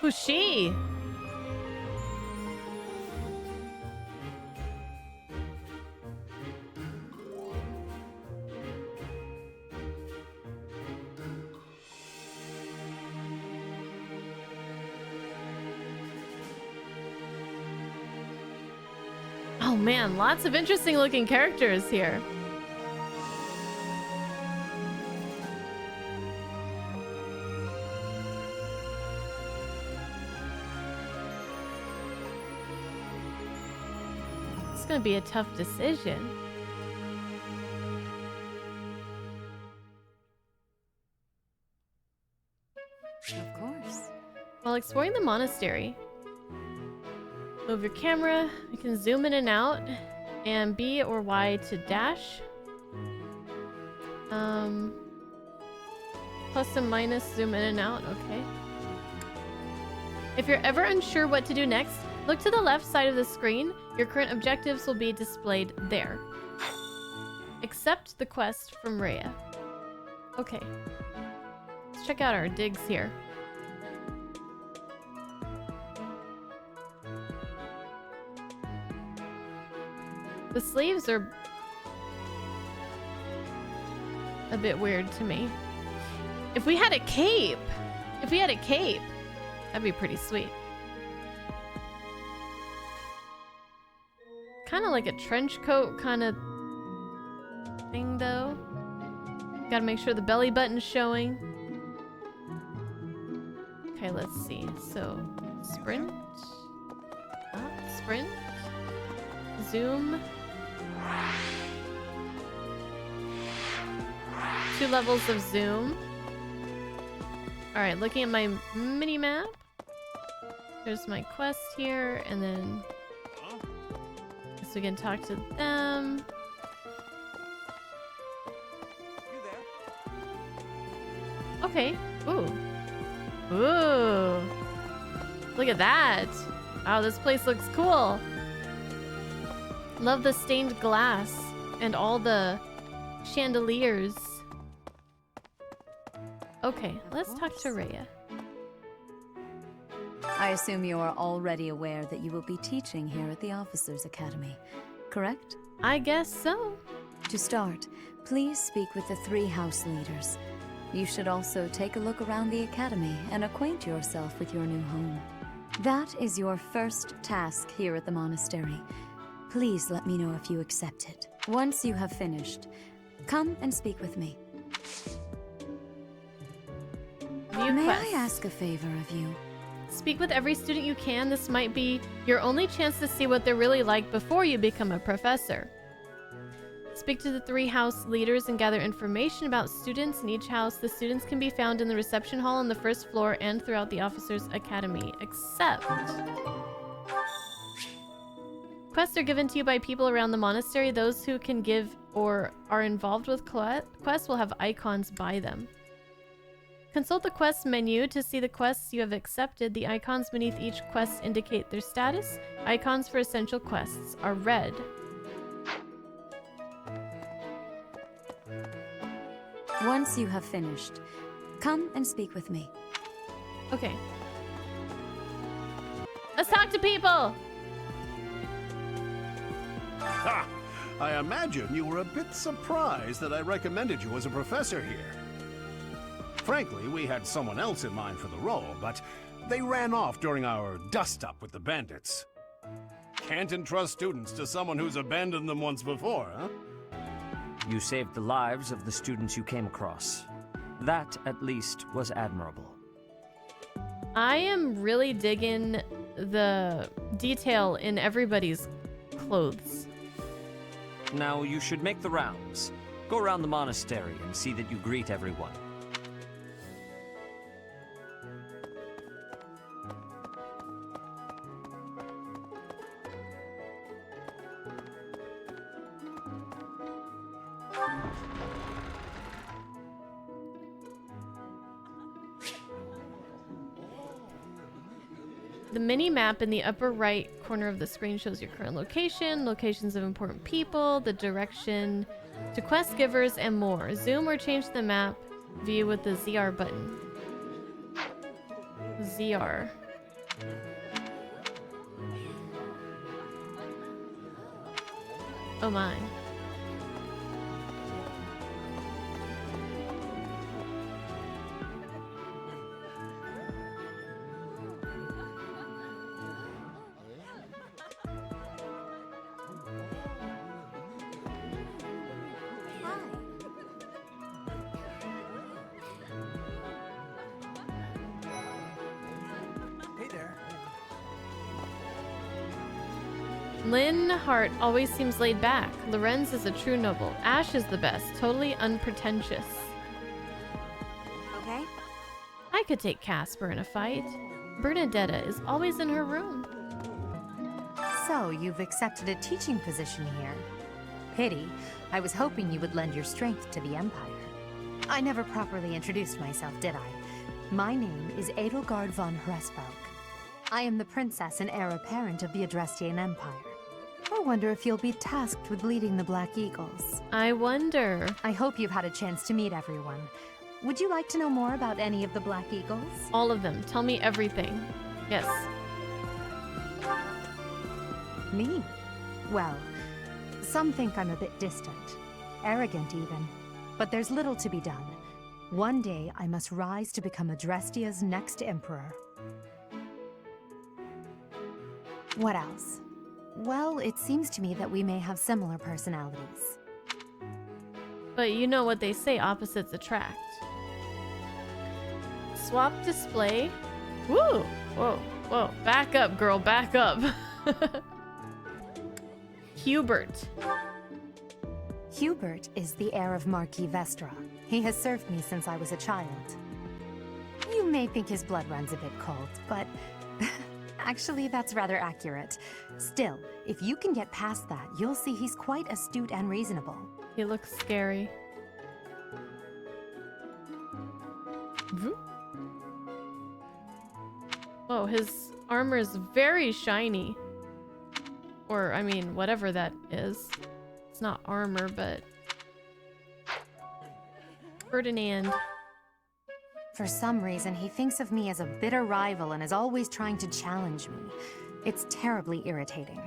Who's she? Oh man, lots of interesting looking characters here. It's gonna be a tough decision. Of course. While exploring the monastery, move your camera. You can zoom in and out, and B or Y to dash. Plus and minus, zoom in and out. Okay. If you're ever unsure what to do next, look to the left side of the screen. Your current objectives will be displayed there. Accept the quest from Rhea. Okay. Let's check out our digs here. The sleeves are a bit weird to me. If we had a cape, that'd be pretty sweet. Kind of like a trench coat kind of thing though. Gotta make sure the belly button's showing. Okay, let's see. So, sprint. Sprint. Zoom. 2 levels of zoom. Alright, looking at my mini map. There's my quest here, and then so we can talk to them. Okay. Ooh. Ooh. Look at that. Wow, this place looks cool. Love the stained glass and all the chandeliers. Okay, let's talk to Rhea. I assume you are already aware that you will be teaching here at the Officers' Academy, correct? I guess so. To start, please speak with the 3 house leaders. You should also take a look around the academy and acquaint yourself with your new home. That is your first task here at the monastery. Please let me know if you accept it. Once you have finished, come and speak with me. May I ask a favor of you? Speak with every student you can. This might be your only chance to see what they're really like before you become a professor. Speak to the 3 house leaders and gather information about students in each house. The students can be found in the reception hall on the 1st floor and throughout the Officers' Academy, except... Quests are given to you by people around the monastery. Those who can give or are involved with quests will have icons by them. Consult the quest menu to see the quests you have accepted. The icons beneath each quest indicate their status. Icons for essential quests are red. Once you have finished, come and speak with me. Okay. Let's talk to people! Ha! I imagine you were a bit surprised that I recommended you as a professor here. Frankly, we had someone else in mind for the role, but they ran off during our dust-up with the bandits. Can't entrust students to someone who's abandoned them once before, huh? You saved the lives of the students you came across. That, at least, was admirable. I am really digging the detail in everybody's clothes. Now, you should make the rounds. Go around the monastery and see that you greet everyone. The mini-map in the upper right corner of the screen shows your current location, locations of important people, the direction to quest givers, and more. Zoom or change the map view with the ZR button. ZR. Oh my. Lynn Hart always seems laid back. Lorenz is a true noble. Ash is the best, totally unpretentious. Okay. I could take Casper in a fight. Bernadetta is always in her room. So, you've accepted a teaching position here. Pity. I was hoping you would lend your strength to the Empire. I never properly introduced myself, did I? My name is Edelgard von Hresbalg. I am the princess and heir apparent of the Adrestian Empire. I wonder if you'll be tasked with leading the Black Eagles. I wonder. I hope you've had a chance to meet everyone. Would you like to know more about any of the Black Eagles? All of them. Tell me everything. Yes. Me? Well, some think I'm a bit distant. Arrogant, even. But there's little to be done. One day, I must rise to become Adrestia's next emperor. What else? Well, it seems to me that we may have similar personalities. But you know what they say, opposites attract. Swap display. Woo! Whoa, whoa. Back up, girl, back up. Hubert. Hubert is the heir of Marquis Vestra. He has served me since I was a child. You may think his blood runs a bit cold, but actually that's rather accurate. Still, if you can get past that, you'll see he's quite astute and reasonable. He looks scary. Oh, his armor is very shiny. Or, I mean, whatever that is. It's not armor, but... Ferdinand. For some reason, he thinks of me as a bitter rival and is always trying to challenge me. It's terribly irritating.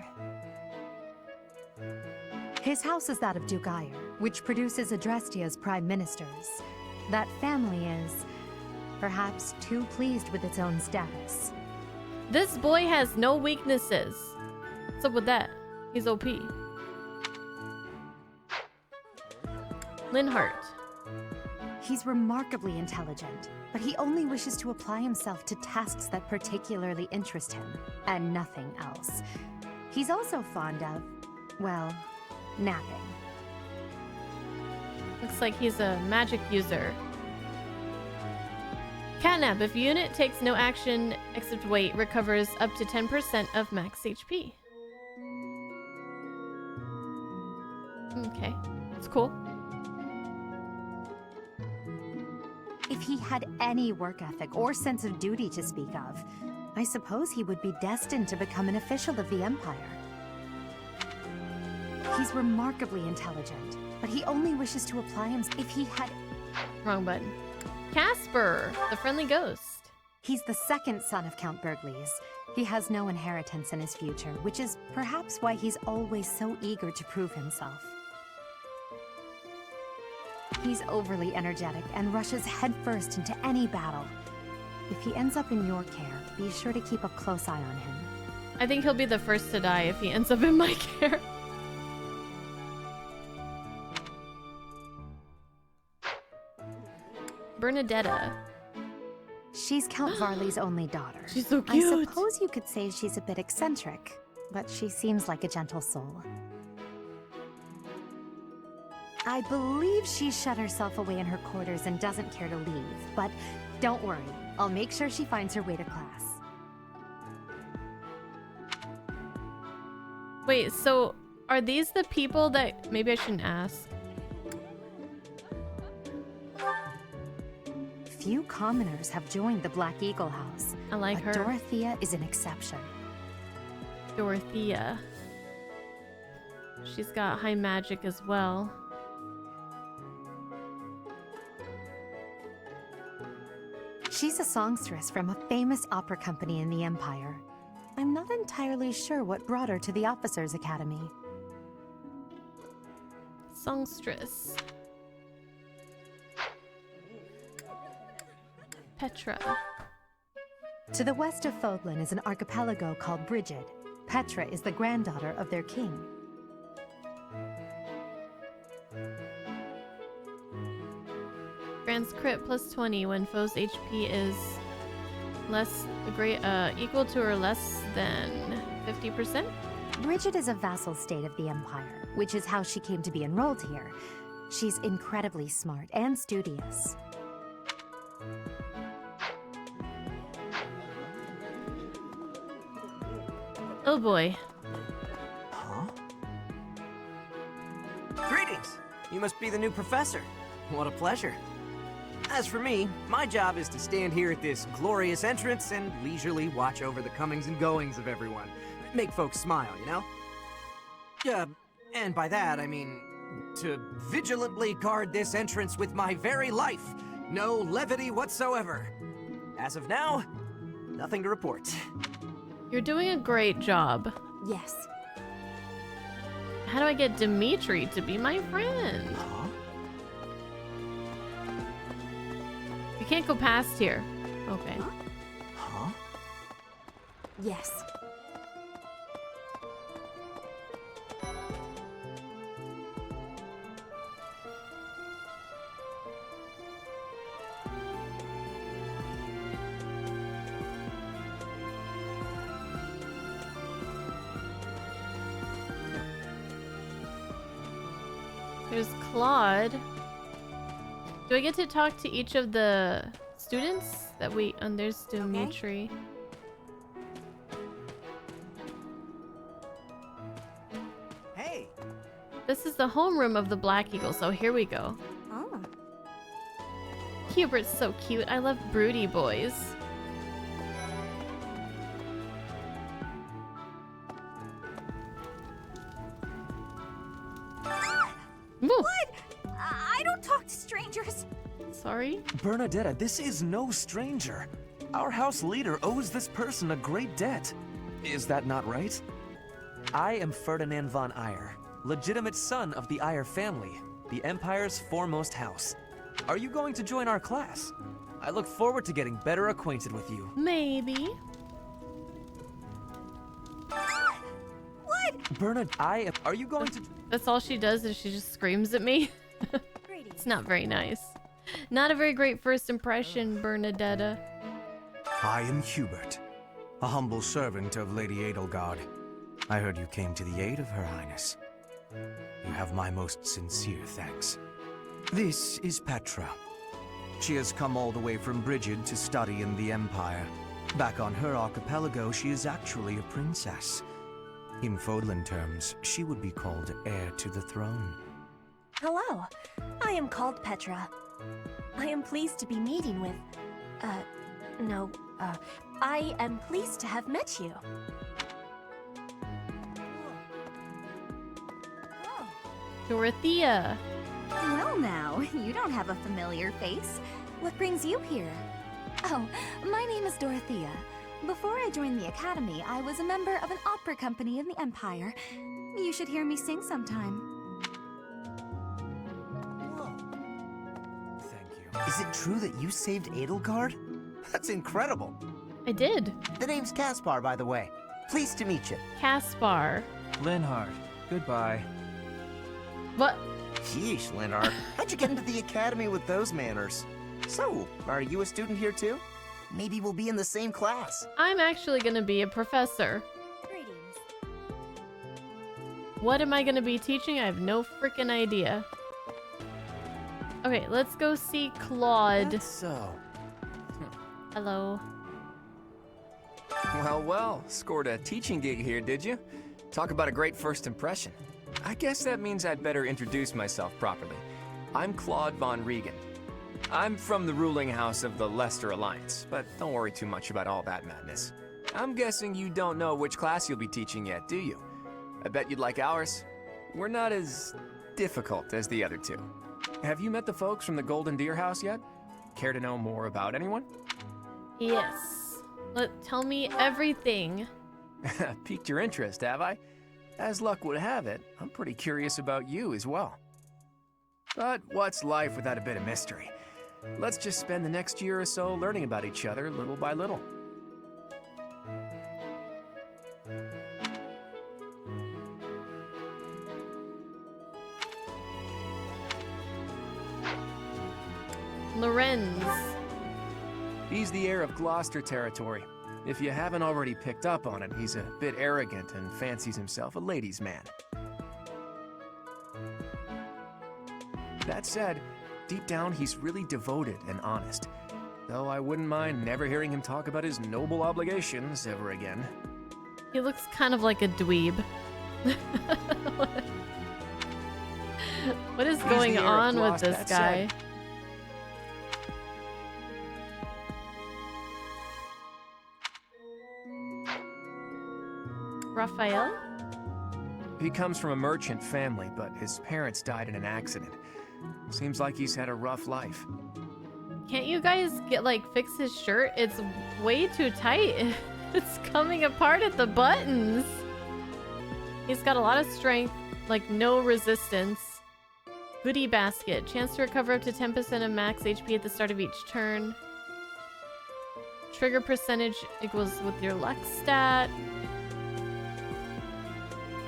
His house is that of Duke Ire, which produces Adrestia's prime ministers. That family is perhaps too pleased with its own status. This boy has no weaknesses. What's up with that? He's OP. Linhart. He's remarkably intelligent, but he only wishes to apply himself to tasks that particularly interest him, and nothing else. He's also fond of, well, napping. Looks like he's a magic user. Catnap. If unit takes no action except wait, recovers up to 10% of max HP. Okay, that's cool. If he had any work ethic or sense of duty to speak of, I suppose he would be destined to become an official of the Empire. He's remarkably intelligent, but he only wishes to apply himself if he had... Wrong button. Casper, the friendly ghost. He's the second son of Count Burgleys. He has no inheritance in his future, which is perhaps why he's always so eager to prove himself. He's overly energetic and rushes headfirst into any battle. If he ends up in your care, be sure to keep a close eye on him. I think he'll be the first to die if he ends up in my care. Bernadetta. She's Count Varley's only daughter. She's so cute. I suppose you could say she's a bit eccentric, but she seems like a gentle soul. I believe she shut herself away in her quarters and doesn't care to leave, but don't worry, I'll make sure she finds her way to class. Wait, so are these the people that... Maybe I shouldn't ask. Few commoners have joined the Black Eagle House. I like her. Dorothea is an exception. Dorothea. She's got high magic as well. She's a songstress from a famous opera company in the Empire. I'm not entirely sure what brought her to the Officers' Academy. Songstress. Petra. To the west of Fodlan is an archipelago called Brigid. Petra is the granddaughter of their king. Grants crit plus 20 when foe's HP is equal to or less than 50%. Brigid is a vassal state of the Empire, which is how she came to be enrolled here. She's incredibly smart and studious. Oh boy. Huh? Greetings! You must be the new professor. What a pleasure. As for me, my job is to stand here at this glorious entrance and leisurely watch over the comings and goings of everyone. Make folks smile, you know? And by that, I mean to vigilantly guard this entrance with my very life. No levity whatsoever. As of now, nothing to report. You're doing a great job. Yes. How do I get Dimitri to be my friend? Huh? You can't go past here. Okay. Huh? Yes. There's Claude. Do I get to talk to each of the students that we... And there's Dimitri. Hey! This is the homeroom of the Black Eagle, so here we go. Oh. Hubert's so cute. I love broody boys. What? I don't talk to strangers. Sorry? Bernadetta, this is no stranger. Our house leader owes this person a great debt. Is that not right? I am Ferdinand von Eyre, legitimate son of the Eyre family, the Empire's foremost house. Are you going to join our class? I look forward to getting better acquainted with you. Maybe. What? Bernard, are you going to... That's all she does is she just screams at me. It's not very nice. Not a very great first impression, Bernadetta. I am Hubert, a humble servant of Lady Edelgard. I heard you came to the aid of Her Highness. You have my most sincere thanks. This is Petra. She has come all the way from Brigid to study in the Empire. Back on her archipelago, she is actually a princess. In Fodlan terms, she would be called heir to the throne. Hello, I am called Petra. I am pleased to be meeting with... I am pleased to have met you. Dorothea. Well now, you don't have a familiar face. What brings you here? Oh, my name is Dorothea. Before I joined the Academy, I was a member of an opera company in the Empire. You should hear me sing sometime. Thank you. Is it true that you saved Edelgard? That's incredible. I did. The name's Caspar, by the way. Pleased to meet you. Caspar. Linhart, goodbye. What? Sheesh, Linhart. How'd you get into the Academy with those manners? So, are you a student here too? Maybe we'll be in the same class. I'm actually gonna be a professor. Greetings. What am I gonna be teaching? I have no freaking idea. Okay, let's go see Claude. That's so. Hello. Well, scored a teaching gig here, did you? Talk about a great first impression. I guess that means I'd better introduce myself properly. I'm Claude von Regan. I'm from the ruling house of the Leicester Alliance, but don't worry too much about all that madness. I'm guessing you don't know which class you'll be teaching yet, do you? I bet you'd like ours. We're not as difficult as the other two. Have you met the folks from the Golden Deer House yet? Care to know more about anyone? Yes. Tell me everything. Piqued your interest, have I? As luck would have it, I'm pretty curious about you as well. But what's life without a bit of mystery? Let's just spend the next year or so learning about each other little by little. Lorenz. He's the heir of Gloucester territory. If you haven't already picked up on it, he's a bit arrogant and fancies himself a ladies' man. That said, deep down he's really devoted and honest. Though I wouldn't mind never hearing him talk about his noble obligations ever again. He looks kind of like a dweeb. What is going on with this guy? Raphael? He comes from a merchant family, but his parents died in an accident. Seems like he's had a rough life. Can't you guys fix his shirt? It's way too tight. It's coming apart at the buttons. He's got a lot of strength, no resistance. Goodie basket. Chance to recover up to 10% of max HP at the start of each turn. Trigger percentage equals with your luck stat.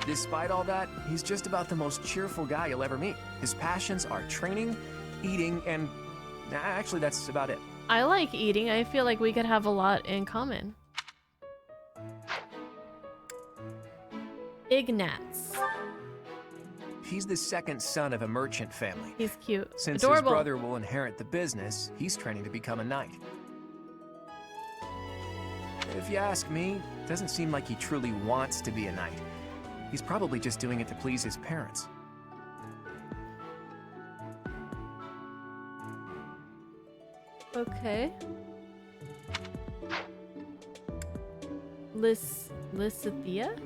Despite all that, he's just about the most cheerful guy you'll ever meet. His passions are training, eating, and actually that's about it. I like eating. I feel like we could have a lot in common. Ignatz. He's the second son of a merchant family. He's cute. Since Adorable. His brother will inherit the business, he's training to become a knight. If you ask me, it doesn't seem like he truly wants to be a knight. He's probably just doing it to please his parents. Okay. Lysithea?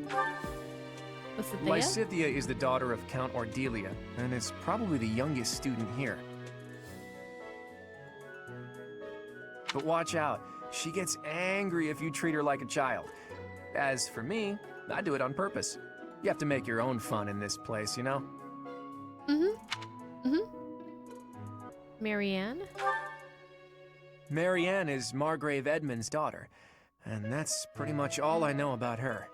Lysithea is the daughter of Count Ordelia, and is probably the youngest student here. But watch out. She gets angry if you treat her like a child. As for me, I do it on purpose. You have to make your own fun in this place, you know? Marianne? Marianne is Margrave Edmund's daughter, and that's pretty much all I know about her.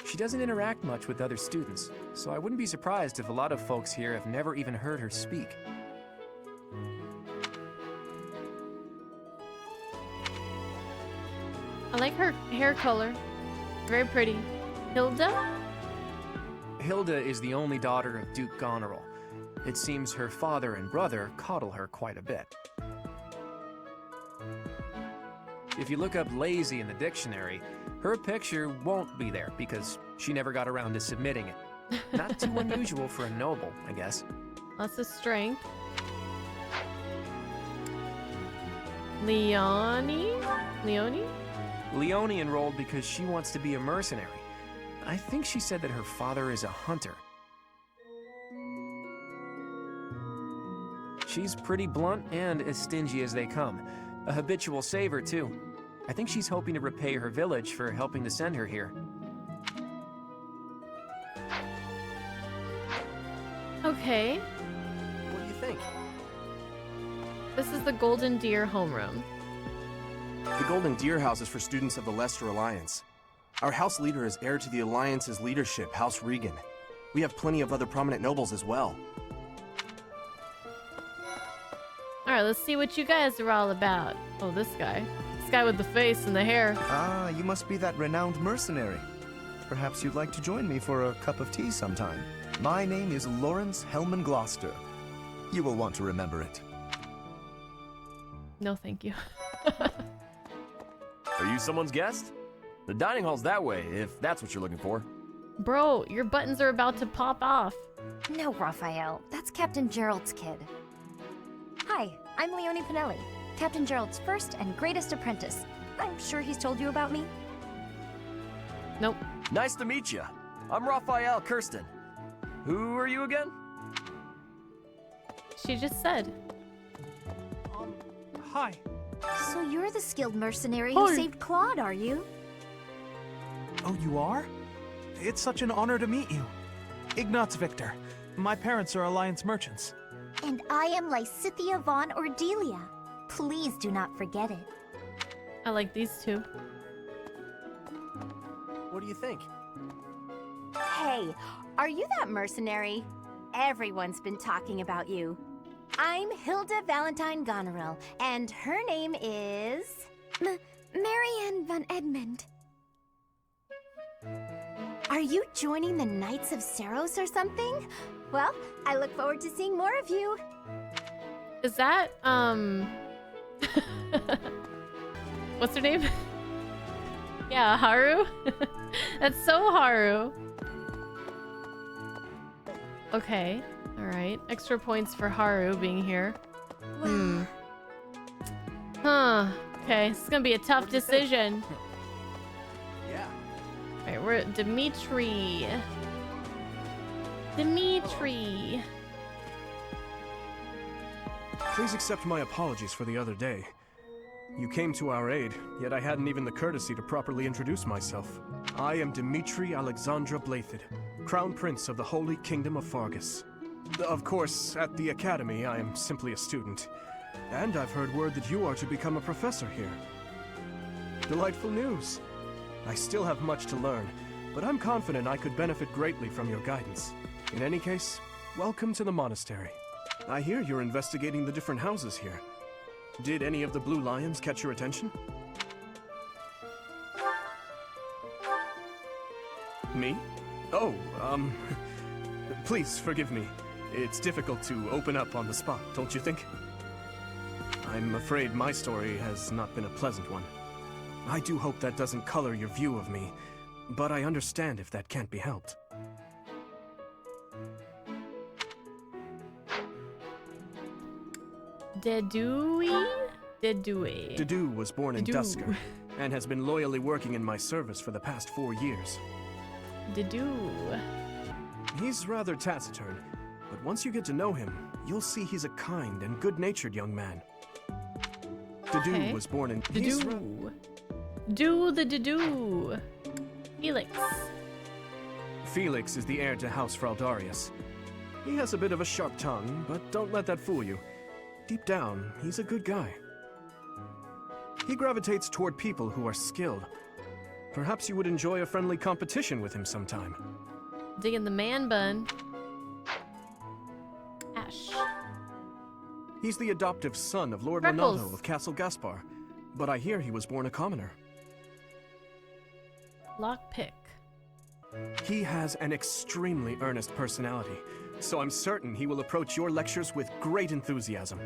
She doesn't interact much with other students, so I wouldn't be surprised if a lot of folks here have never even heard her speak. I like her hair color. Very pretty. Hilda? Hilda is the only daughter of Duke Goneril. It seems her father and brother coddle her quite a bit. If you look up lazy in the dictionary, her picture won't be there because she never got around to submitting it. Not too unusual for a noble, I guess. Lots of strength. Leonie? Leone enrolled because she wants to be a mercenary. I think she said that her father is a hunter. She's pretty blunt and as stingy as they come. A habitual saver, too. I think she's hoping to repay her village for helping to send her here. Okay. What do you think? This is the Golden Deer homeroom. The Golden Deer House is for students of the Leicester Alliance. Our house leader is heir to the Alliance's leadership, House Regan. We have plenty of other prominent nobles as well. Alright, let's see what you guys are all about. Oh, this guy. This guy with the face and the hair. Ah, you must be that renowned mercenary. Perhaps you'd like to join me for a cup of tea sometime. My name is Lawrence Hellman Gloucester. You will want to remember it. No, thank you. Are you someone's guest? The dining hall's that way, if that's what you're looking for. Bro, your buttons are about to pop off. No, Raphael. That's Captain Gerald's kid. Hi, I'm Leone Pinelli, Captain Gerald's first and greatest apprentice. I'm sure he's told you about me. Nope. Nice to meet you. I'm Raphael Kirsten. Who are you again? She just said. Hi. So you're the skilled mercenary who saved Claude, are you? Oh, you are? It's such an honor to meet you. Ignatz Victor. My parents are Alliance merchants. And I am Lysithia von Ordelia. Please do not forget it. I like these two. What do you think? Hey, are you that mercenary? Everyone's been talking about you. I'm Hilda Valentine Goneril, and her name is... Marianne von Edmund. Are you joining the Knights of Saros or something? Well, I look forward to seeing more of you. Is that, what's her name? Yeah, Haru? That's so Haru. Okay, alright. Extra points for Haru being here. Huh. Okay, this is gonna be a tough decision. Yeah. Alright, we're at Dimitri. Please accept my apologies for the other day. You came to our aid, yet I hadn't even the courtesy to properly introduce myself. I am Dimitri Alexandra Blathid, Crown Prince of the Holy Kingdom of Fargus. Of course, at the Academy, I am simply a student. And I've heard word that you are to become a professor here. Delightful news. I still have much to learn, but I'm confident I could benefit greatly from your guidance. In any case, welcome to the monastery. I hear you're investigating the different houses here. Did any of the Blue Lions catch your attention? Me? Oh, please forgive me. It's difficult to open up on the spot, don't you think? I'm afraid my story has not been a pleasant one. I do hope that doesn't color your view of me, but I understand if that can't be helped. Dedu was born in Dusker, and has been loyally working in my service for the past 4 years. Dedu. He's rather taciturn, but once you get to know him, you'll see he's a kind and good-natured young man. Dedu was born in... he's Dedu. Do the Dedu. Felix. Felix is the heir to House Fraldarius. He has a bit of a sharp tongue, but don't let that fool you. Deep down, he's a good guy. He gravitates toward people who are skilled. Perhaps you would enjoy a friendly competition with him sometime. Digging the man bun. Ash. He's the adoptive son of Lord Freckles. Renato of Castle Gaspar, but I hear he was born a commoner. Lockpick. He has an extremely earnest personality, so I'm certain he will approach your lectures with great enthusiasm.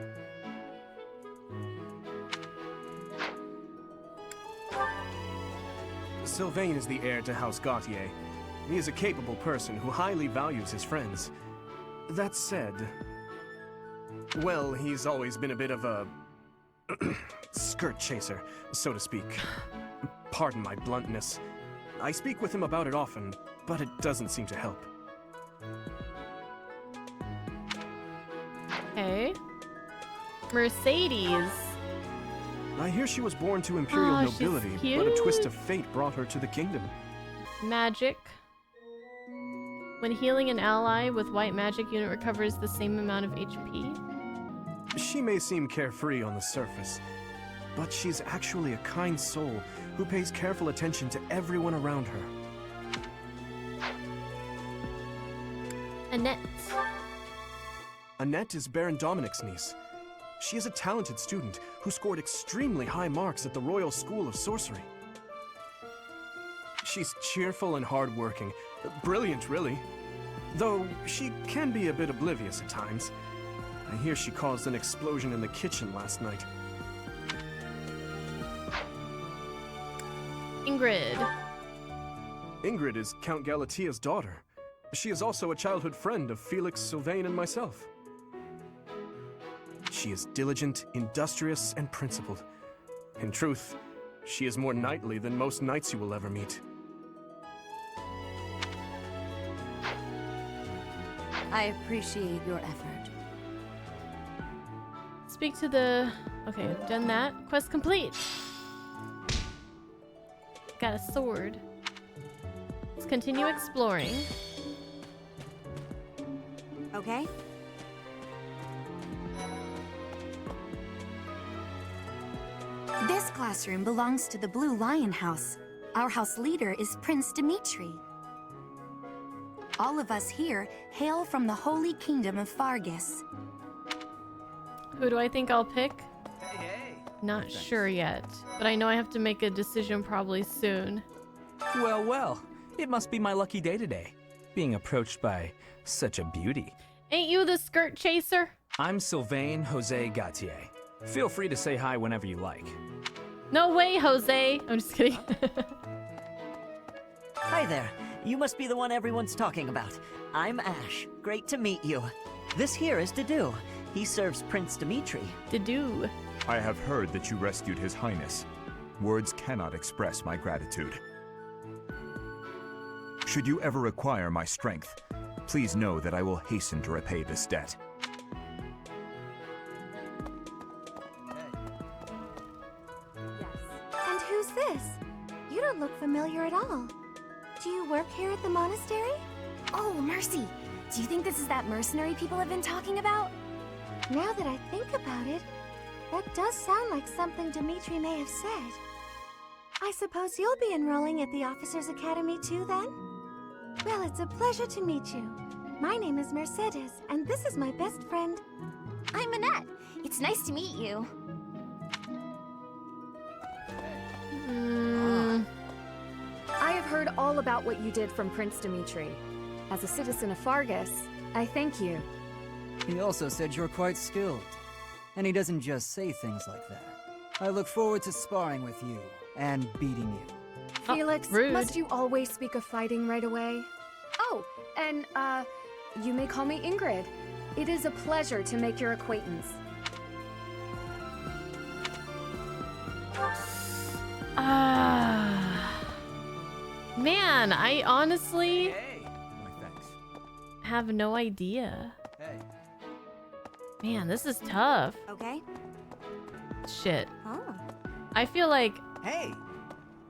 Sylvain is the heir to House Gautier. He is a capable person who highly values his friends. That said, well, he's always been a bit of a skirt chaser, so to speak. Pardon my bluntness. I speak with him about it often, but it doesn't seem to help. Okay. Mercedes. I hear she was born to imperial she's nobility, but a cute. twist of fate brought her to the kingdom. Magic. When healing an ally with white magic, unit recovers the same amount of HP. She may seem carefree on the surface, but she's actually a kind soul who pays careful attention to everyone around her. Annette. Annette is Baron Dominic's niece. She is a talented student who scored extremely high marks at the Royal School of Sorcery. She's cheerful and hardworking. Brilliant, really. Though she can be a bit oblivious at times. I hear she caused an explosion in the kitchen last night. Ingrid. Ingrid is Count Galatia's daughter. She is also a childhood friend of Felix, Sylvain, and myself. She is diligent, industrious, and principled. In truth, she is more knightly than most knights you will ever meet. I appreciate your effort. Speak to the... Okay, done that. Quest complete. Got a sword. Let's continue exploring. Okay. This classroom belongs to the Blue Lion House. Our house leader is Prince Dimitri. All of us here hail from the Holy Kingdom of Fargus. Who do I think I'll pick? Not sure yet, but I know I have to make a decision probably soon. Well, well, it must be my lucky day today, being approached by such a beauty. Ain't you the skirt chaser? I'm Sylvain Jose Gautier. Feel free to say hi whenever you like. No way, Jose. I'm just kidding. Hi there. You must be the one everyone's talking about. I'm Ash. Great to meet you. This here is Dedu. He serves Prince Dimitri. Dedu. I have heard that you rescued His Highness. Words cannot express my gratitude. Should you ever require my strength, please know that I will hasten to repay this debt. And who's this? You don't look familiar at all. Do you work here at the monastery? Oh, Mercy! Do you think this is that mercenary people have been talking about? Now that I think about it, that does sound like something Dimitri may have said. I suppose you'll be enrolling at the Officers' Academy too, then? Well, it's a pleasure to meet you. My name is Mercedes, and this is my best friend. I'm Annette. It's nice to meet you. I have heard all about what you did from Prince Dimitri. As a citizen of Fargus, I thank you. He also said you're quite skilled. And he doesn't just say things like that. I look forward to sparring with you and beating you. Felix, rude. must you always speak of fighting right away? Oh, and, you may call me Ingrid. It is a pleasure to make your acquaintance. Man, I honestly have no idea. Man, this is tough. Okay. Shit. Oh. I feel like Hey.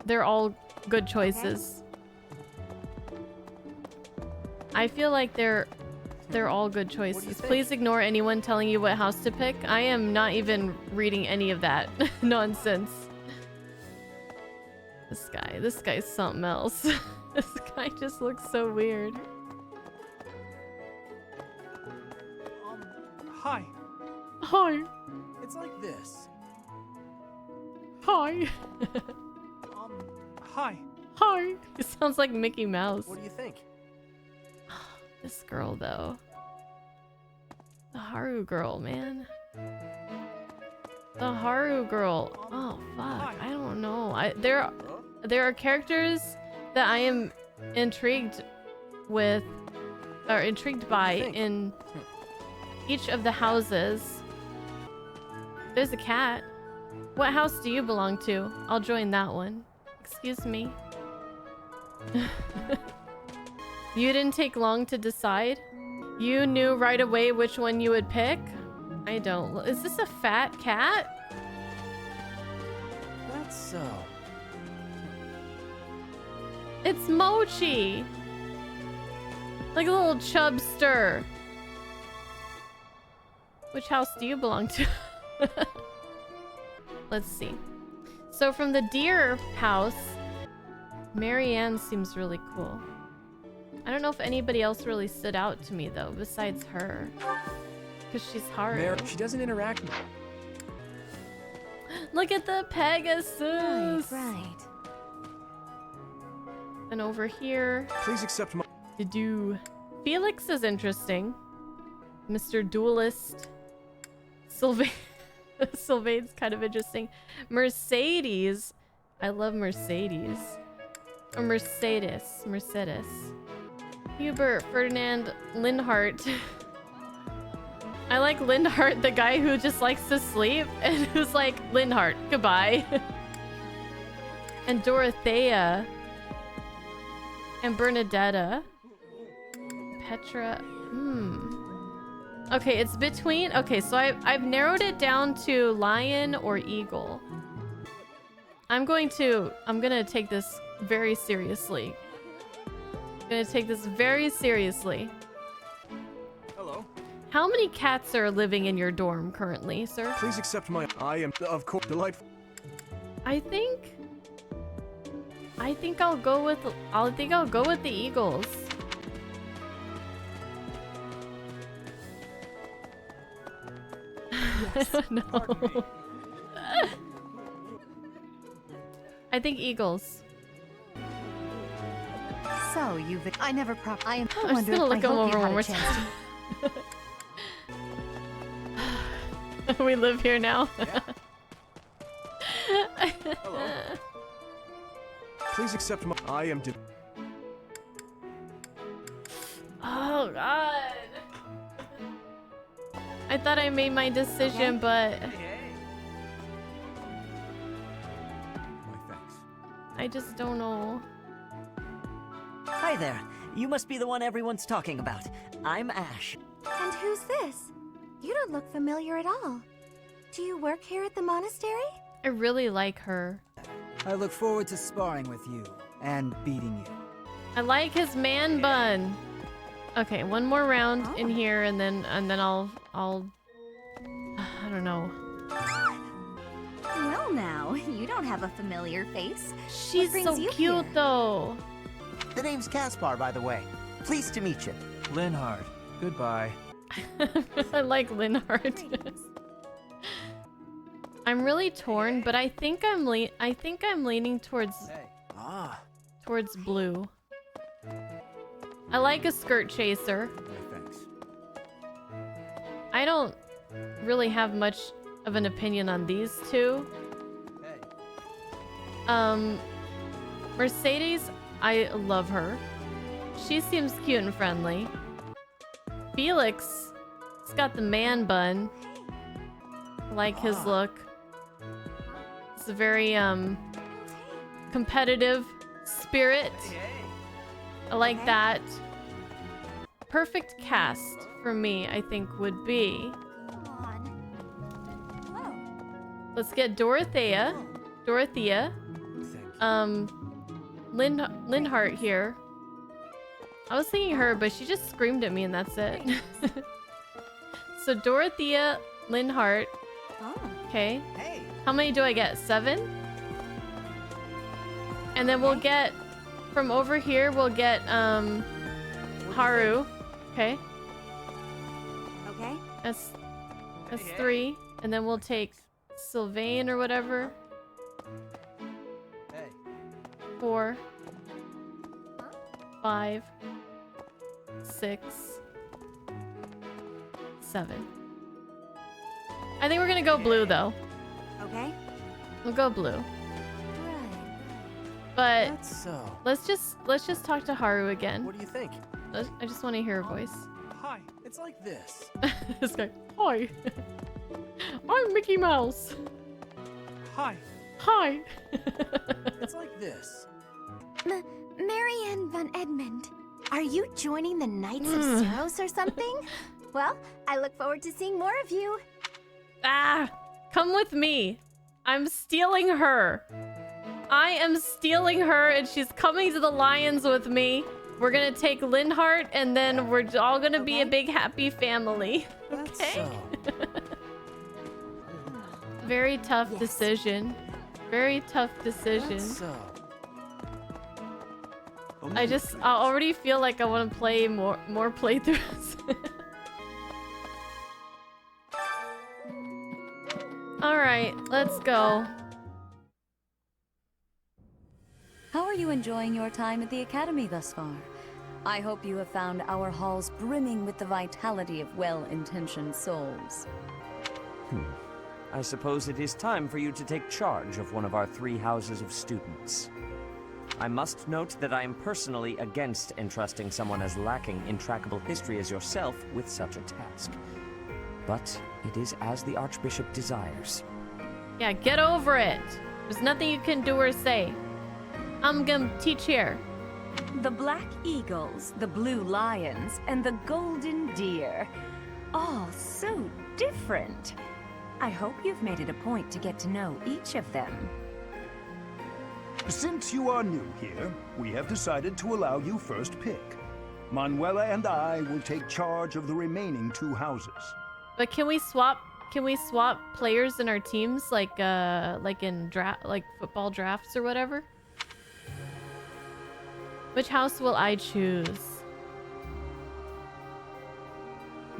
they're all good choices. I feel like they're all good choices. Please ignore anyone telling you what house to pick. I am not even reading any of that nonsense. This guy's something else. This guy just looks so weird. Hi. Hi. It's like this. Hi. Hi. Hi. It sounds like Mickey Mouse. What do you think? This girl, though. The Haru girl, man. The Haru girl. Oh, fuck. I don't know. There are characters that I am intrigued with, or intrigued by in each of the houses. There's a cat. What house do you belong to? I'll join that one. Excuse me. You didn't take long to decide? You knew right away which one you would pick? I don't. Is this a fat cat? That's so. It's Mochi! Like a little chubster. Which house do you belong to? Let's see. So from the deer house, Marianne seems really cool. I don't know if anybody else really stood out to me though, besides her. Because she's hard. She doesn't interact much. Look at the Pegasus! Right. And over here... Please accept my... Felix is interesting. Mr. Duelist. Sylvain's kind of interesting. Mercedes. I love Mercedes. Or Mercedes. Hubert, Ferdinand, Linhart. I like Linhart, the guy who just likes to sleep and who's like, Linhart, goodbye. And Dorothea. And Bernadetta. Petra. Okay, it's between... Okay, so I've narrowed it down to lion or eagle. I'm gonna take this very seriously. Hello. How many cats are living in your dorm currently, sir? Please accept my... I am, of course, delightful. I think I'll go with the eagles. I don't know. I think eagles. So I never I am. I'm just gonna look them over one more time. We live here now. Hello. Please accept my... I am... Oh god. I thought I made my decision, but I just don't know. Hi there. You must be the one everyone's talking about. I'm Ash. And who's this? You don't look familiar at all. Do you work here at the monastery? I really like her. I look forward to sparring with you and beating you. I like his man bun. Okay, one more round in here, and then I'll I don't know. Well now, you don't have a familiar face. She's so cute though. The name's Caspar, by the way. Pleased to meet you. Linhart. Goodbye. I like Linhart. I'm really torn, but I think I'm leaning towards towards blue. I like a skirt chaser. Thanks. I don't really have much of an opinion on these two. Mercedes, I love her. She seems cute and friendly. Felix, he's got the man bun. I like his look. It's a very competitive spirit. I like that. Perfect cast for me, I think, would be Let's get Dorothea. Lindhart here. I was thinking her, but she just screamed at me and that's it. So Dorothea Lindhart. Okay. How many do I get? 7? And then we'll get from over here, we'll get Haru. Okay. Okay. That's 3. And then we'll take Sylvain or whatever. 4, 5, 6, 7. I think we're gonna go blue though. Okay. We'll go blue. But let's just talk to Haru again. What do you think? I just want to hear her voice. Hi, it's like this. This guy. Hi. I'm Mickey Mouse. Hi. Hi. It's like this. Marianne von Edmund, are you joining the Knights of Ceros or something? Well, I look forward to seeing more of you. Ah, come with me. I'm stealing her. I am stealing her and she's coming to the Lions with me. We're gonna take Lindhart and then we're all gonna be a big happy family. Okay? Very tough decision. Very tough decision. I already feel like I want to play more playthroughs. Alright, let's go. How are you enjoying your time at the Academy thus far? I hope you have found our halls brimming with the vitality of well-intentioned souls. I suppose it is time for you to take charge of one of our 3 houses of students. I must note that I am personally against entrusting someone as lacking in trackable history as yourself with such a task. But it is as the Archbishop desires. Yeah, get over it. There's nothing you can do or say. I'm gonna teach here. The Black Eagles, the Blue Lions, and the Golden Deer. All so different. I hope you've made it a point to get to know each of them. Since you are new here, we have decided to allow you first pick. Manuela and I will take charge of the remaining 2 houses. But can we swap players in our teams like in football drafts or whatever? Which house will I choose?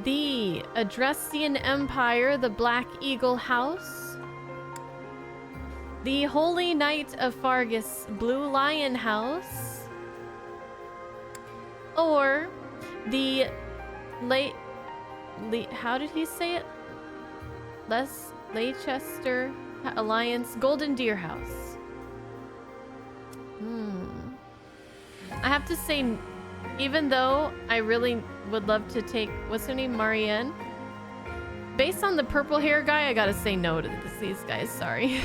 The Adressian Empire, the Black Eagle House. The Holy Knight of Fargus, Blue Lion House. Or the how did he say it? Leicester Alliance, Golden Deer House. I have to say, even though I really would love to take, what's her name, Marianne? Based on the purple hair guy, I gotta say no to these guys, sorry.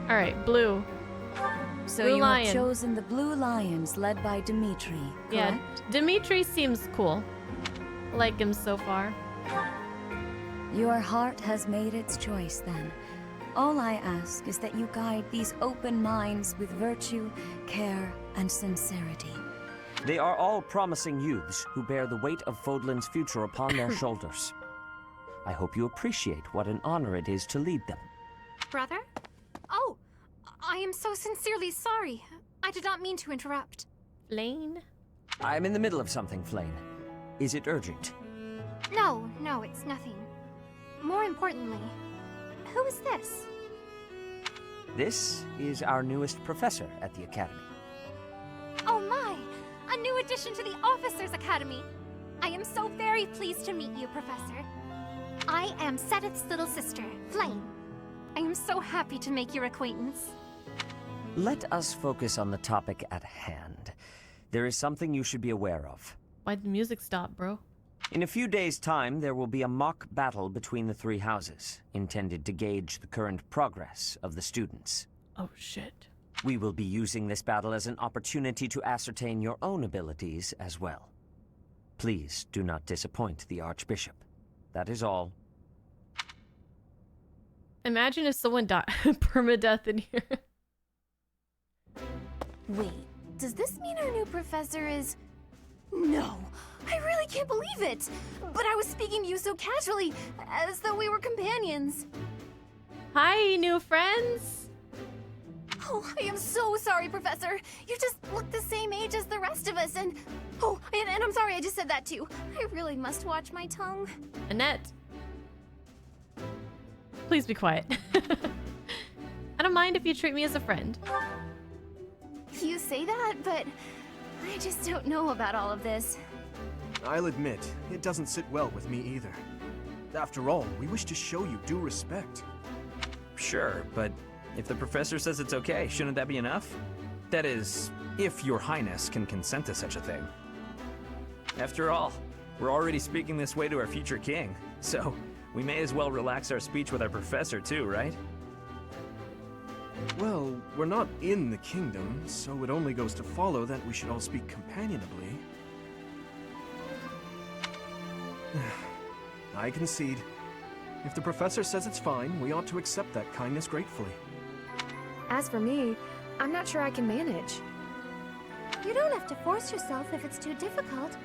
Alright, blue. So Blue you Lion. have chosen the Blue Lions led by Dimitri, correct? Yeah, Dimitri seems cool. I like him so far. Your heart has made its choice then. All I ask is that you guide these open minds with virtue, care, and sincerity. They are all promising youths who bear the weight of Fodlan's future upon their shoulders. I hope you appreciate what an honor it is to lead them. Brother? Oh, I am so sincerely sorry. I did not mean to interrupt. Flane? I'm in the middle of something, Flane. Is it urgent? No, it's nothing. More importantly, who is this? This is our newest professor at the Academy. Oh my! A new addition to the Officers' Academy! I am so very pleased to meet you, Professor. I am Sedith's little sister, Flame. I am so happy to make your acquaintance. Let us focus on the topic at hand. There is something you should be aware of. Why'd the music stop, bro? In a few days' time, there will be a mock battle between the 3 houses, intended to gauge the current progress of the students. Oh, shit. We will be using this battle as an opportunity to ascertain your own abilities as well. Please do not disappoint the Archbishop. That is all. Imagine if someone died permadeath in here. Wait, does this mean our new professor is... No, I really can't believe it! But I was speaking to you so casually, as though we were companions. Hi, new friends! Oh, I am so sorry, Professor. You just look the same age as the rest of us, and... Oh, and I'm sorry I just said that too. I really must watch my tongue. Annette. Please be quiet. I don't mind if you treat me as a friend. You say that, but I just don't know about all of this. I'll admit, it doesn't sit well with me either. After all, we wish to show you due respect. Sure, but if the professor says it's okay, shouldn't that be enough? That is, if your highness can consent to such a thing. After all, we're already speaking this way to our future king, so we may as well relax our speech with our professor too, right? Well, we're not in the kingdom, so it only goes to follow that we should all speak companionably. I concede. If the professor says it's fine, we ought to accept that kindness gratefully. As for me, I'm not sure I can manage. You don't have to force yourself if it's too difficult.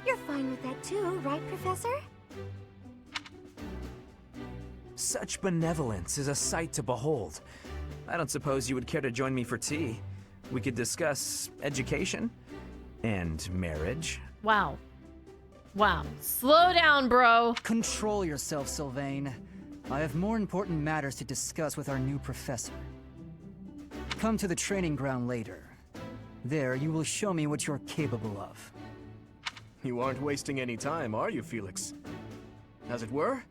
You're fine with that too, right, Professor? Such benevolence is a sight to behold. I don't suppose you would care to join me for tea. We could discuss education and marriage. Wow. Wow. Slow down, bro. Control yourself, Sylvain. I have more important matters to discuss with our new professor. Come to the training ground later. There, you will show me what you're capable of. You aren't wasting any time, are you, Felix? As it were,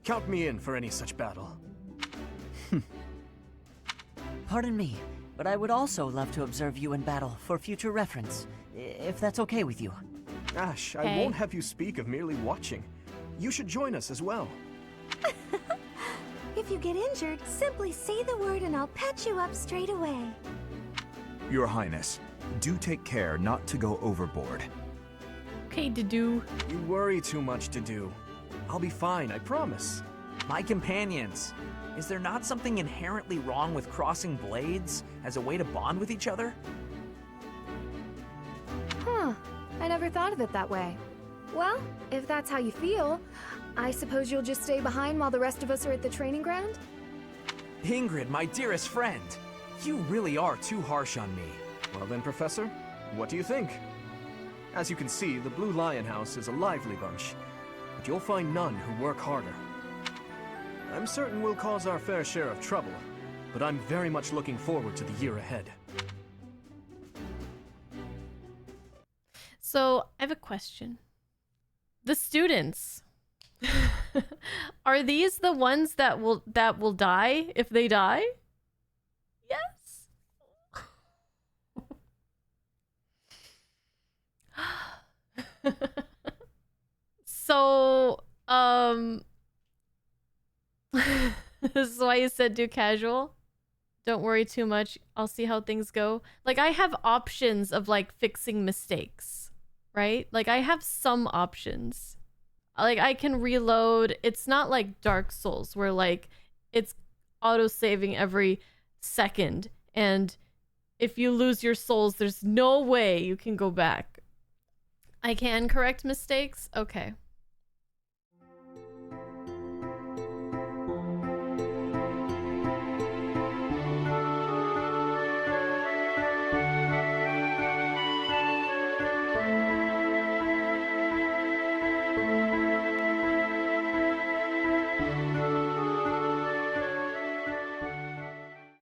count me in for any such battle. Pardon me, but I would also love to observe you in battle for future reference, if that's okay with you. Ash, I won't have you speak of merely watching. You should join us as well. If you get injured, simply say the word and I'll patch you up straight away. Your Highness, do take care not to go overboard. Okay, Dedu. You worry too much, Dedu. I'll be fine, I promise. My companions, is there not something inherently wrong with crossing blades as a way to bond with each other? Huh, I never thought of it that way. Well, if that's how you feel, I suppose you'll just stay behind while the rest of us are at the training ground? Ingrid, my dearest friend, you really are too harsh on me. Well then, Professor, what do you think? As you can see, the Blue Lion House is a lively bunch, but you'll find none who work harder. I'm certain we'll cause our fair share of trouble, but I'm very much looking forward to the year ahead. So, I have a question. The students, are these the ones that will die if they die? Yes. So, this is why you said do casual. Don't worry too much. I'll see how things go. Like, I have options of like fixing mistakes, right? Like, I have some options. Like, I can reload. It's not like Dark Souls where like it's auto-saving every second. And if you lose your souls, there's no way you can go back. I can correct mistakes? Okay.